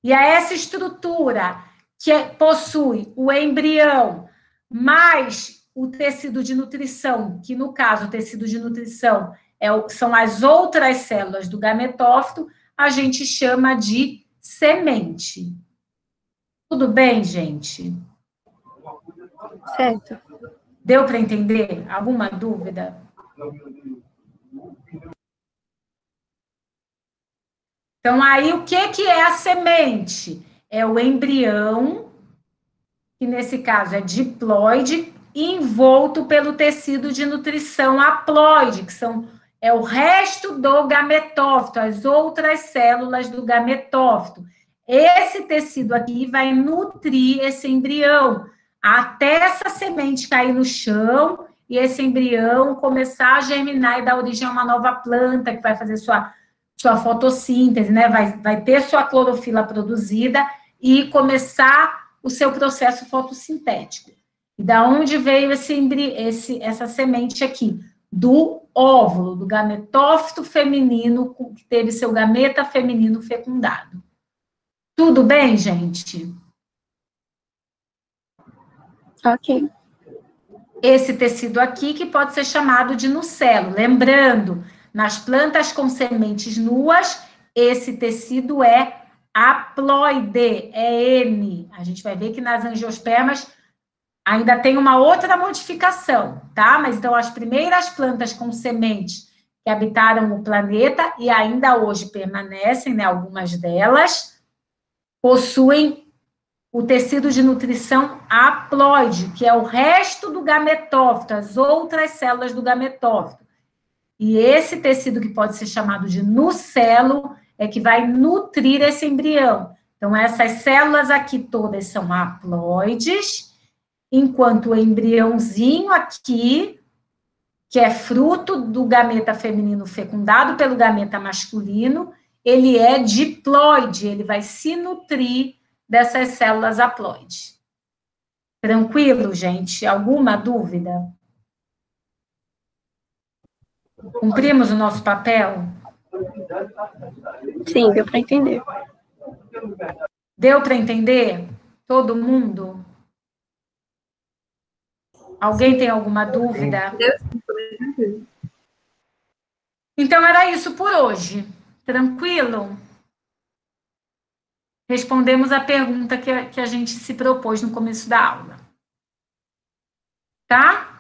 S1: E a essa estrutura que possui o embrião mais o tecido de nutrição, que no caso o tecido de nutrição são as outras células do gametófito, a gente chama de semente. Tudo bem, gente?
S2: Certo.
S1: Deu para entender? Alguma dúvida? Então, aí, o que é a semente? É o embrião, que nesse caso é diploide, envolto pelo tecido de nutrição haploide, que é o resto do gametófito, as outras células do gametófito. Esse tecido aqui vai nutrir esse embrião, até essa semente cair no chão e esse embrião começar a germinar e dar origem a uma nova planta que vai fazer sua fotossíntese, né? Vai ter sua clorofila produzida e começar o seu processo fotossintético. E da onde veio essa semente aqui? Do óvulo, do gametófito feminino, que teve seu gameta feminino fecundado. Tudo bem, gente?
S2: Ok.
S1: Esse tecido aqui que pode ser chamado de nucelo. Lembrando, nas plantas com sementes nuas, esse tecido é haploide, é M. A gente vai ver que nas angiospermas ainda tem uma outra modificação, tá? Mas então as primeiras plantas com sementes que habitaram o planeta e ainda hoje permanecem, né, algumas delas, possuem o tecido de nutrição haploide, que é o resto do gametófito, as outras células do gametófito. E esse tecido que pode ser chamado de nucelo é que vai nutrir esse embrião. Então, essas células aqui todas são haploides, enquanto o embriãozinho aqui, que é fruto do gameta feminino fecundado pelo gameta masculino, ele é diploide, ele vai se nutrir dessas células haploides. Tranquilo, gente? Alguma dúvida? Cumprimos o nosso papel?
S2: Sim, deu para entender.
S1: Deu para entender? Todo mundo? Alguém tem alguma dúvida? Então, era isso por hoje. Tranquilo? Respondemos a pergunta que a gente se propôs no começo da aula. Tá?